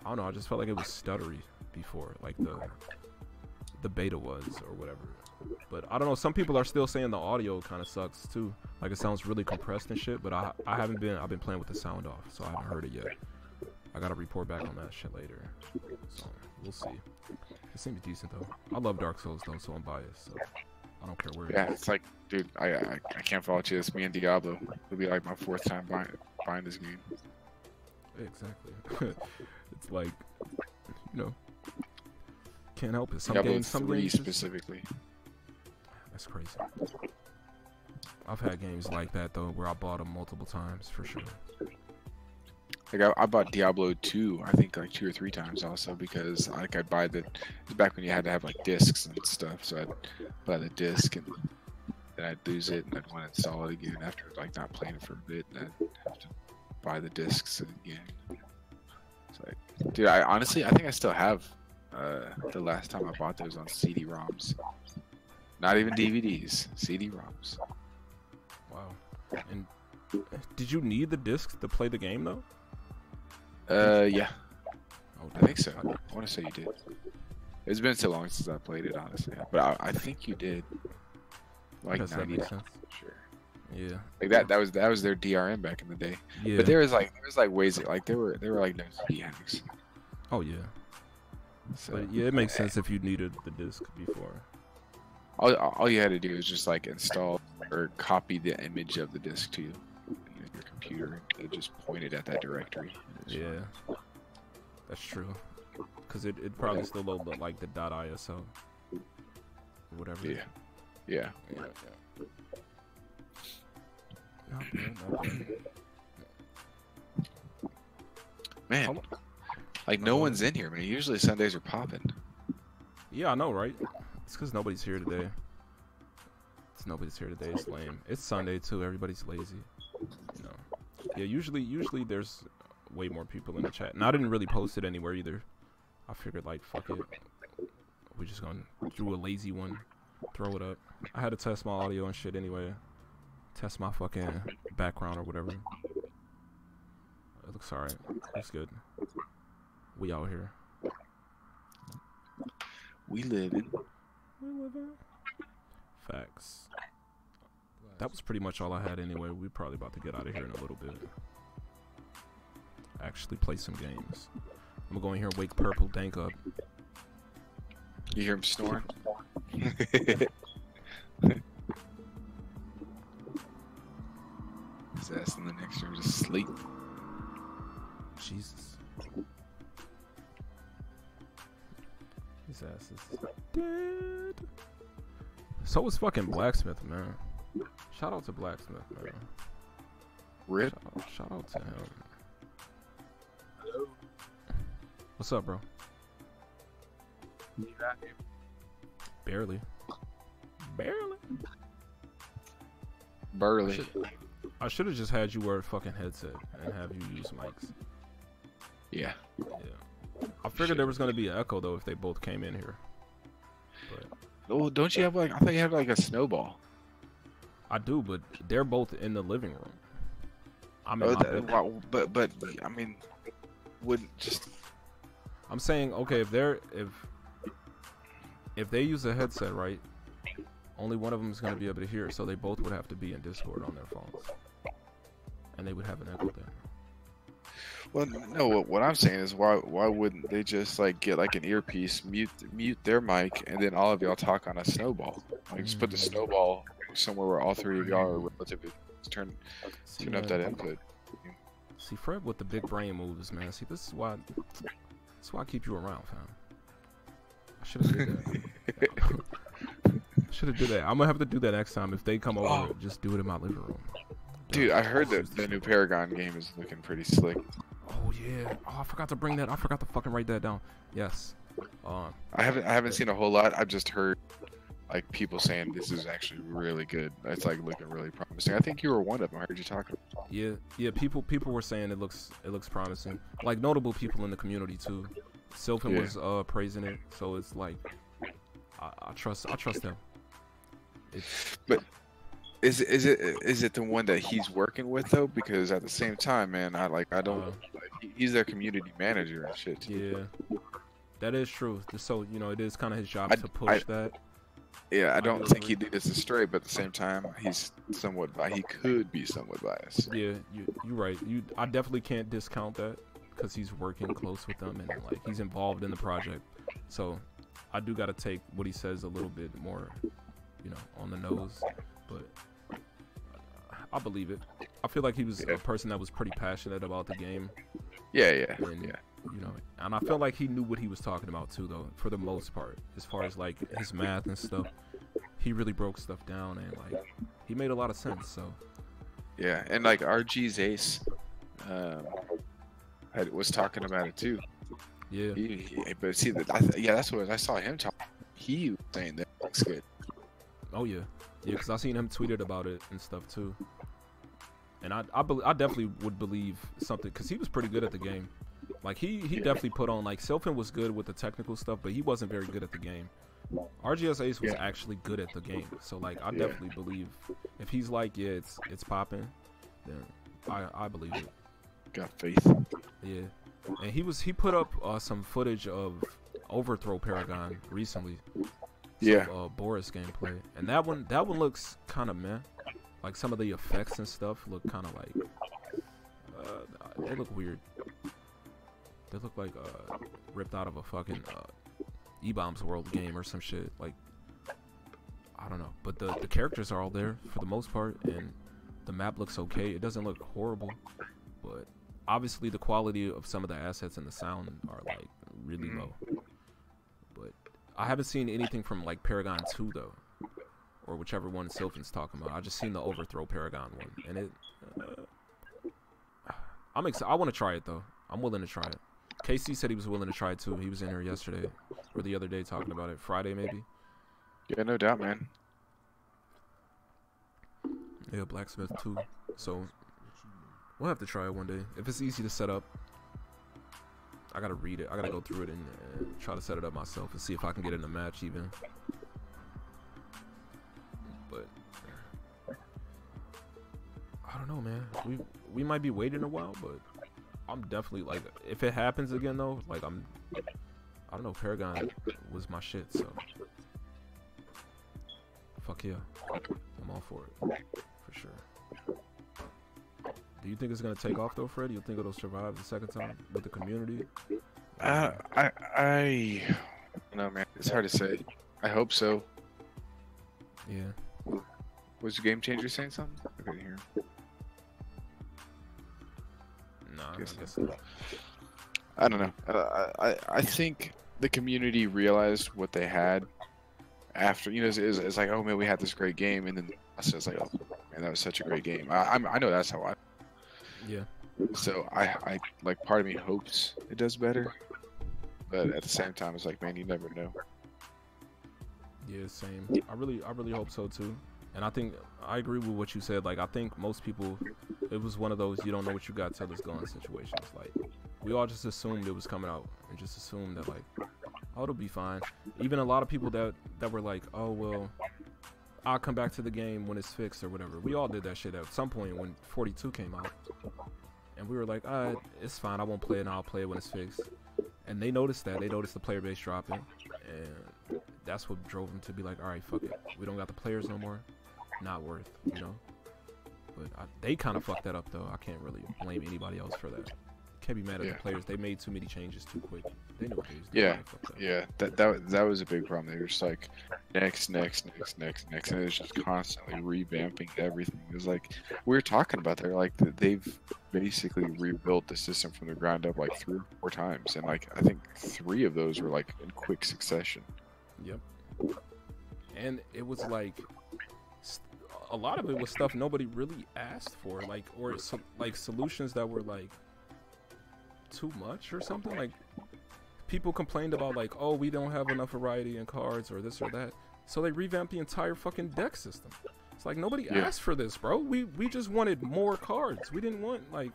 I don't know. I just felt like it was stuttery before, like the beta was or whatever. But I don't know. Some people are still saying the audio kind of sucks too. Like it sounds really compressed and shit. But I haven't been. I've been playing with the sound off, so I haven't heard it yet. I gotta report back on that shit later. So we'll see. It seems decent though. I love Dark Souls though, so I'm biased. So I don't care where. Yeah, it's like, dude, I can't fault you. It's me and Diablo. It'll be like my 4th time buying this game. Exactly. It's like, you know, can't help it. Some Diablo games, 3 specifically. That's crazy. I've had games like that though, where I bought them multiple times for sure. Like I bought Diablo 2, I think like 2 or 3 times also because like I'd buy it was back when you had to have like discs and stuff, so I'd buy the disc and then I'd lose it and I'd want to install it again after like not playing it for a bit, and I'd have to buy the discs again. It's like, dude, I think I still have the last time I bought those on CD-ROMs, not even DVDs, CD-ROMs. Wow. And did you need the disc to play the game though? Yeah. Oh, I think so. I want to say you did. It's been so long since I played it, honestly. But I think you did. Like guess that 90, makes sense. sure. Yeah. Like that was their DRM back in the day. Yeah. But there was like ways that, like there were like no CD hacks. Oh yeah. So But yeah, it makes sense if you needed the disc before. all you had to do was just like install or copy the image of the disc to your computer and just point it at that directory. Yeah. That's true. Cause it probably still load like the .iso. Or whatever. Yeah. Yeah. Not bad, not bad. Man, like no one's in here, man. Usually Sundays are popping. Yeah, I know, right? It's because nobody's here today. Nobody's here today. It's lame. It's Sunday too. Everybody's lazy. You know. Yeah. Usually there's way more people in the chat. And I didn't really post it anywhere either. I figured like fuck it. We're just gonna do a lazy one, throw it up. I had to test my audio and shit anyway. Test my fucking background or whatever. It looks alright. Looks good. We out here. We living. Facts. That was pretty much all I had anyway. We're probably about to get out of here in a little bit. Actually play some games. I'm gonna go in here and wake Purple Dank up. You hear him snoring? His ass in the next room just sleep. Jesus. His ass is dead. So is fucking Blacksmith, man. Shout out to Blacksmith, man. Rip. Shout out to him. Hello. What's up, bro? You out here? Barely. Burley. I should have just had you wear a fucking headset and have you use mics. Yeah. Yeah. I figured there was gonna be an echo though if they both came in here. But Oh, don't you have like? I thought you had like a snowball. I do, but they're both in the living room. I'm in Oh, my bedroom. but I mean, wouldn't just. I'm saying, okay, if they use a headset, right? Only one of them is gonna be able to hear, so they both would have to be in Discord on their phones, and they would have an echo there. Well, no. What I'm saying is, why wouldn't they just like get like an earpiece, mute their mic, and then all of y'all talk on a snowball? Like just put the snowball somewhere where all three of y'all are relatively turn up that input. See, Fred with the big brain moves, man. See, this is why I keep you around, fam. I should have did that. to do that. I'm gonna have to do that next time. If they come over, Oh. just do it in my living room. Dude, I heard that the new Paragon game is looking pretty slick. Oh yeah. Oh, I forgot to bring that. I forgot to fucking write that down. Yes. I haven't seen a whole lot. I've just heard like people saying this is actually really good. It's like looking really promising. I think you were one of them. I heard you talking. Yeah. People were saying it looks promising. Like notable people in the community too. Sylphan Yeah. was praising it, so it's like I trust them. But is it the one that he's working with though? Because at the same time, man, I don't. He's their community manager and shit. Too. Yeah, that is true. So it is kind of his job I- to push that. Yeah, I don't think he'd lead us astray, but at the same time, he's somewhat. He could be somewhat biased. Yeah, you're right. I definitely can't discount that because he's working close with them and like he's involved in the project. So I do got to take what he says a little bit more, on the nose. But I believe it. I feel like he was a person that was pretty passionate about the game. Yeah. And, and I felt like he knew what he was talking about too, though, for the most part. As far as like his math and stuff, he really broke stuff down and like he made a lot of sense. So Yeah, and like RG's Ace, was talking about it too. yeah, But see, that's what I saw him talk. He was saying that looks good. oh yeah, because I seen him tweeted about it and stuff too. And I definitely would believe something because he was pretty good at the game. Like he definitely put on like Sylphan was good with the technical stuff, but he wasn't very good at the game. RGS Ace was actually good at the game, so like I definitely believe if he's like it's popping, then I believe it. Got faith. Yeah, and he put up some footage of Overthrow Paragon recently. Boris gameplay, and that one looks kind of meh. Like some of the effects and stuff look kind of like they look weird. They look like ripped out of a fucking E-Bombs World game or some shit. Like I don't know, but the characters are all there for the most part, and the map looks okay. It doesn't look horrible, but obviously the quality of some of the assets and the sound are like really low. But I haven't seen anything from like Paragon 2 though, or whichever one Sylphan's talking about. I just seen the Overthrow Paragon one, and it. I'm excited. I want to try it though. I'm willing to try it. KC said he was willing to try it too. He was in here yesterday or the other day talking about it. Friday maybe. Yeah, no doubt, man. Yeah, Blacksmith too. So we'll have to try it one day. If it's easy to set up, I gotta read it. I gotta go through it and try to set it up myself and see if I can get in a match even. But I don't know, man. We might be waiting a while, but I'm definitely like, if it happens again though, like I don't know, Paragon was my shit, so fuck yeah, I'm all for it, for sure. Do you think it's gonna take off though, Fred? Do you think it'll survive the second time with the community? I don't know, man. It's hard to say. I hope so. Yeah. Was the Game Changer saying something? I couldn't hear. No, I guess not. I don't know. I think the community realized what they had after, it's like, oh man, we had this great game, and then it's like, oh man, that was such a great game. I know that's how I. Yeah. So I like, part of me hopes it does better, but at the same time, it's like, man, you never know. Yeah, same. I really hope so too. And I think I agree with what you said. Like, I think most people, it was one of those you don't know what you got till it's gone situations. Like, we all just assumed it was coming out and just assumed that like, oh, it'll be fine. Even a lot of people that were like, oh well, I'll come back to the game when it's fixed or whatever. We all did that shit at some point when 42 came out, and we were like, all right, it's fine. I won't play it, and I'll play it when it's fixed. And they noticed that. They noticed the player base dropping, and that's what drove them to be like, all right, fuck it. We don't got the players no more. Not worth, But they kind of fucked that up, though. I can't really blame anybody else for that. Can't be mad at the players. They made too many changes too quick. They knew what they was doing. Yeah. That was a big problem. They were just like, next, and it was just constantly revamping everything. It was like, we were talking about there, like they've basically rebuilt the system from the ground up like 3 or 4 times, and like I think 3 of those were like in quick succession. Yep. and it was like a lot of it was stuff nobody really asked for, like, or like solutions that were like too much or something. Like people complained about like, oh, we don't have enough variety in cards or this or that, so they revamped the entire fucking deck system. It's like nobody asked for this, bro. We just wanted more cards. We didn't want like,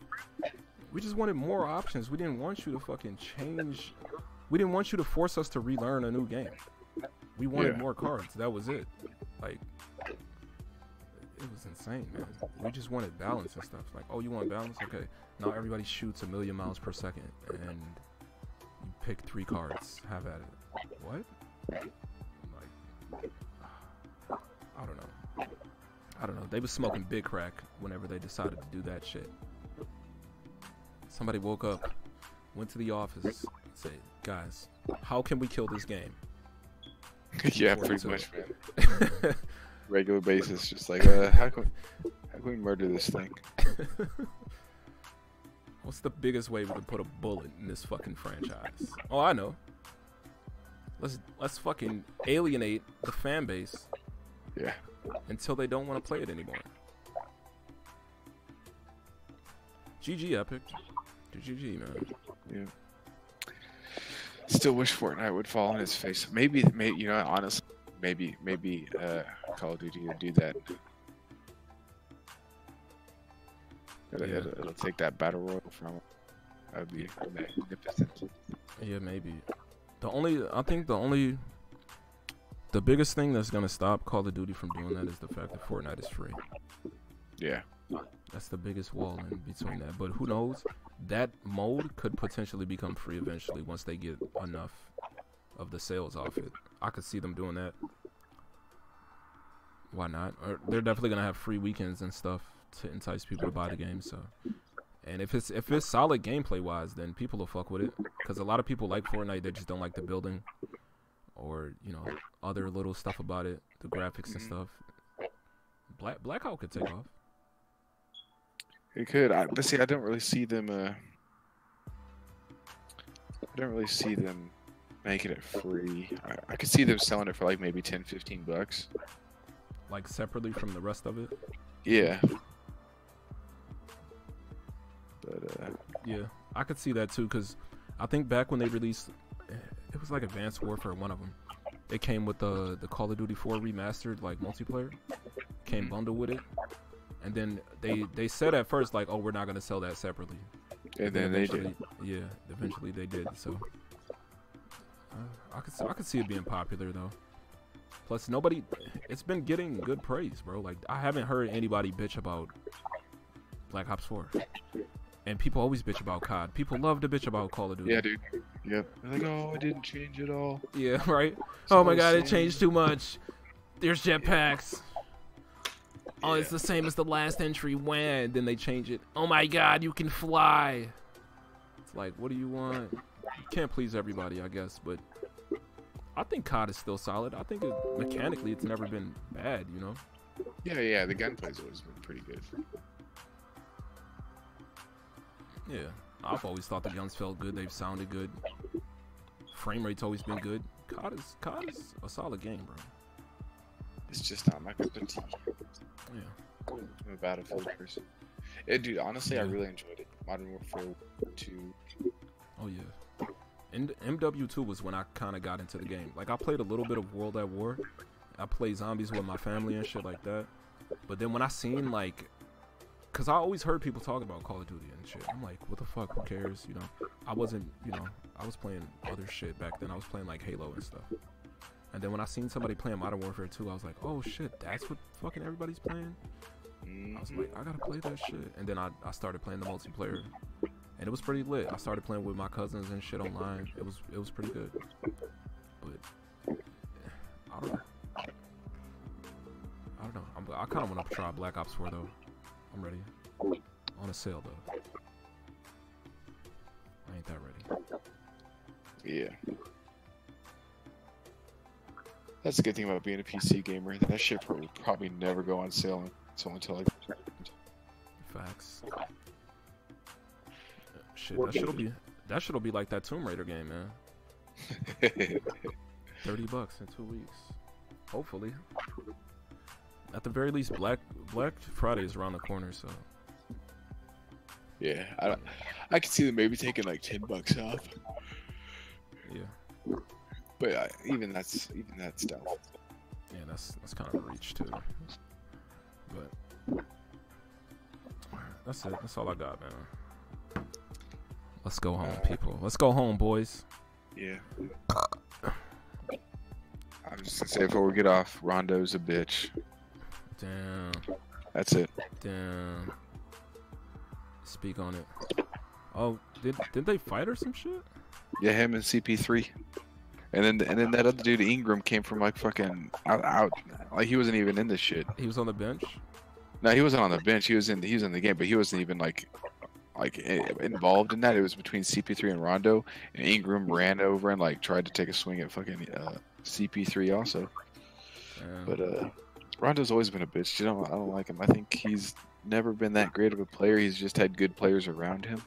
we just wanted more options. We didn't want you to fucking change. We didn't want you to force us to relearn a new game. We wanted more cards. That was it. Like, it was insane, man. We just wanted balance and stuff. Like, oh, you want balance? Okay. Now everybody shoots 1,000,000 miles per second, and you pick 3 cards. Have at it. What? Like, I don't know. I don't know. They was smoking big crack whenever they decided to do that shit. Somebody woke up, went to the office, said, guys, how can we kill this game? Yeah, pretty much, man. Regular basis, just like, how can we murder this thing? What's the biggest way we can put a bullet in this fucking franchise? Oh, I know. Let's fucking alienate the fan base. Yeah. Until they don't want to play it anymore. GG, Epic. GG, man. Yeah. Still wish Fortnite would fall on his face. Maybe, you know, honestly, maybe Call of Duty would do that. It'll take that battle royal from him. That would be magnificent. Yeah, maybe. The biggest thing that's gonna stop Call of Duty from doing that is the fact that Fortnite is free. Yeah. That's the biggest wall in between that. But who knows? That mode could potentially become free eventually once they get enough of the sales off it. I could see them doing that. Why not? Or they're definitely gonna have free weekends and stuff to entice people to buy the game. So, and if it's solid gameplay wise, then people will fuck with it. Because a lot of people like Fortnite, they just don't like the building, or you know, other little stuff about it, the graphics and stuff. Blackout could take off. It could, but see, I don't really see them. I don't really see them making it free. I could see them selling it for like maybe $10-15. Like separately from the rest of it. Yeah. But yeah, I could see that too, because I think back when they released, it was like Advanced Warfare, one of them. It came with the Call of Duty 4 remastered like multiplayer. Came bundled with it. And then they said at first like, oh, we're not gonna sell that separately. And then they did. Yeah, eventually they did. So I could see it being popular though. Plus, it's been getting good praise, bro. Like I haven't heard anybody bitch about Black Ops 4. And people always bitch about COD. People love to bitch about Call of Duty. Yeah, dude. Yep. They're like, oh, it didn't change at all. Yeah, right. Oh my god, it changed too much. There's jetpacks. Oh, it's the same as the last entry. When then they change it. Oh my god, you can fly. It's like, what do you want? You can't please everybody, I guess, but I think COD is still solid. I think mechanically it's never been bad, you know? Yeah, the gunplay's always been pretty good. Yeah, I've always thought the guns felt good. They've sounded good. Frame rate's always been good. COD is a solid game, bro. It's just not my cup of tea. Yeah. I'm a Battlefield person. Yeah, dude, honestly, I really enjoyed it. Modern Warfare 2. Oh, yeah. And MW2 was when I kind of got into the game. Like, I played a little bit of World at War. I played zombies with my family and shit like that. But then when I seen, like... Because I always heard people talk about Call of Duty and shit. I'm like, what the fuck? Who cares? You know, I wasn't, you know, I was playing other shit back then. I was playing, like, Halo and stuff. And then when I seen somebody playing Modern Warfare 2, I was like, oh, shit, that's what fucking everybody's playing? I was like, I gotta play that shit. And then I started playing the multiplayer. And it was pretty lit. I started playing with my cousins and shit online. It was pretty good. But, I don't know. I kind of want to try Black Ops 4, though. I'm ready. On a sale, though. I ain't that ready. Yeah. That's the good thing about being a PC gamer. That shit will probably never go on sale until like... Facts. Shit, that shit'll be like that Tomb Raider game, man. $30 in 2 weeks. Hopefully. At the very least, Black Friday is around the corner, so. Yeah, I could see them maybe taking like $10 off. Yeah. But even that's down. Yeah, that's kind of a reach too. But that's it. That's all I got, man. Let's go home, people. Let's go home, boys. Yeah. I was just gonna say before we get off, Rondo's a bitch. Damn. That's it. Damn. Speak on it. Oh, did they fight or some shit? Yeah, him and CP3. And then that other dude Ingram came from like fucking out like he wasn't even in this shit. He was on the bench. No, he wasn't on the bench. He was in the game, but he wasn't even like involved in that. It was between CP3 and Rondo, and Ingram ran over and like tried to take a swing at fucking CP3 also. Damn. But Rondo's always been a bitch. I don't like him. I think he's never been that great of a player. He's just had good players around him.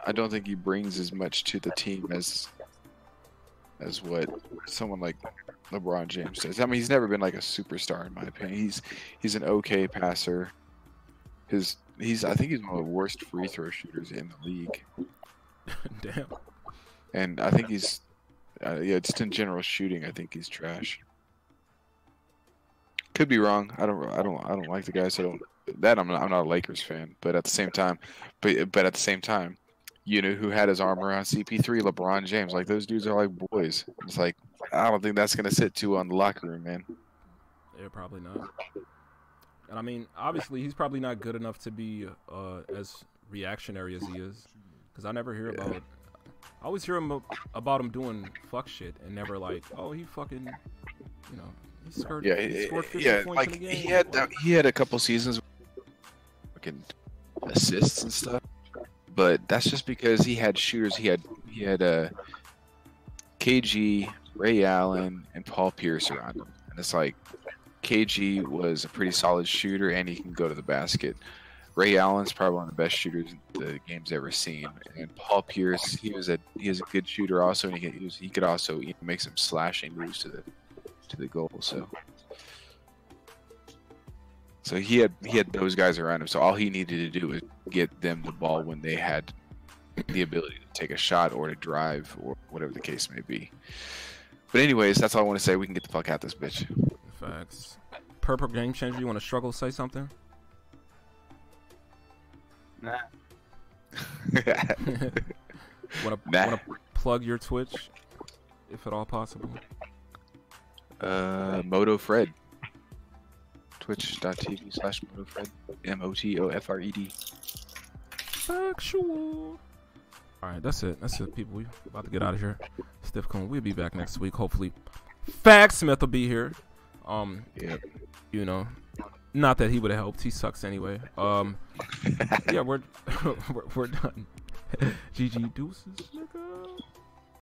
I don't think he brings as much to the team as what someone like LeBron James does. I mean, he's never been like a superstar in my opinion. He's an okay passer. I think he's one of the worst free throw shooters in the league. Damn. And I think he's just in general shooting, I think he's trash. Could be wrong. I don't like the guy, so I'm not a Lakers fan. But at the same time, you know who had his arm around CP3? LeBron James. Like those dudes are like boys. It's like I don't think that's gonna sit too on the locker room, man. Yeah, probably not. And I mean, obviously, he's probably not good enough to be as reactionary as he is, because I never hear about. I always hear about him doing fuck shit, and never like, oh, he fucking, you know, he scored 50 points in a game. He had a couple seasons, fucking assists and stuff, but that's just because he had shooters. He had KG, Ray Allen, and Paul Pierce around him, and it's like. KG was a pretty solid shooter, and he can go to the basket. Ray Allen's probably one of the best shooters the game's ever seen. And Paul Pierce, he is a good shooter also, and he could also make some slashing moves to the goal. So he had those guys around him. So all he needed to do was get them the ball when they had the ability to take a shot or to drive or whatever the case may be. But anyways, that's all I want to say. We can get the fuck out this bitch. Facts. Purple Game Changer, you want to struggle say something? Nah. Want to plug your Twitch, if at all possible? Moto Fred. Twitch.tv/MotoFred. MOTOFRED. Factual. Alright, that's it, people. We about to get out of here. Stiff Cone, we'll be back next week. Hopefully, Fact Smith will be here. Yep. You know, not that he would have helped. He sucks anyway. Yeah, we're done. GG deuces, nigga.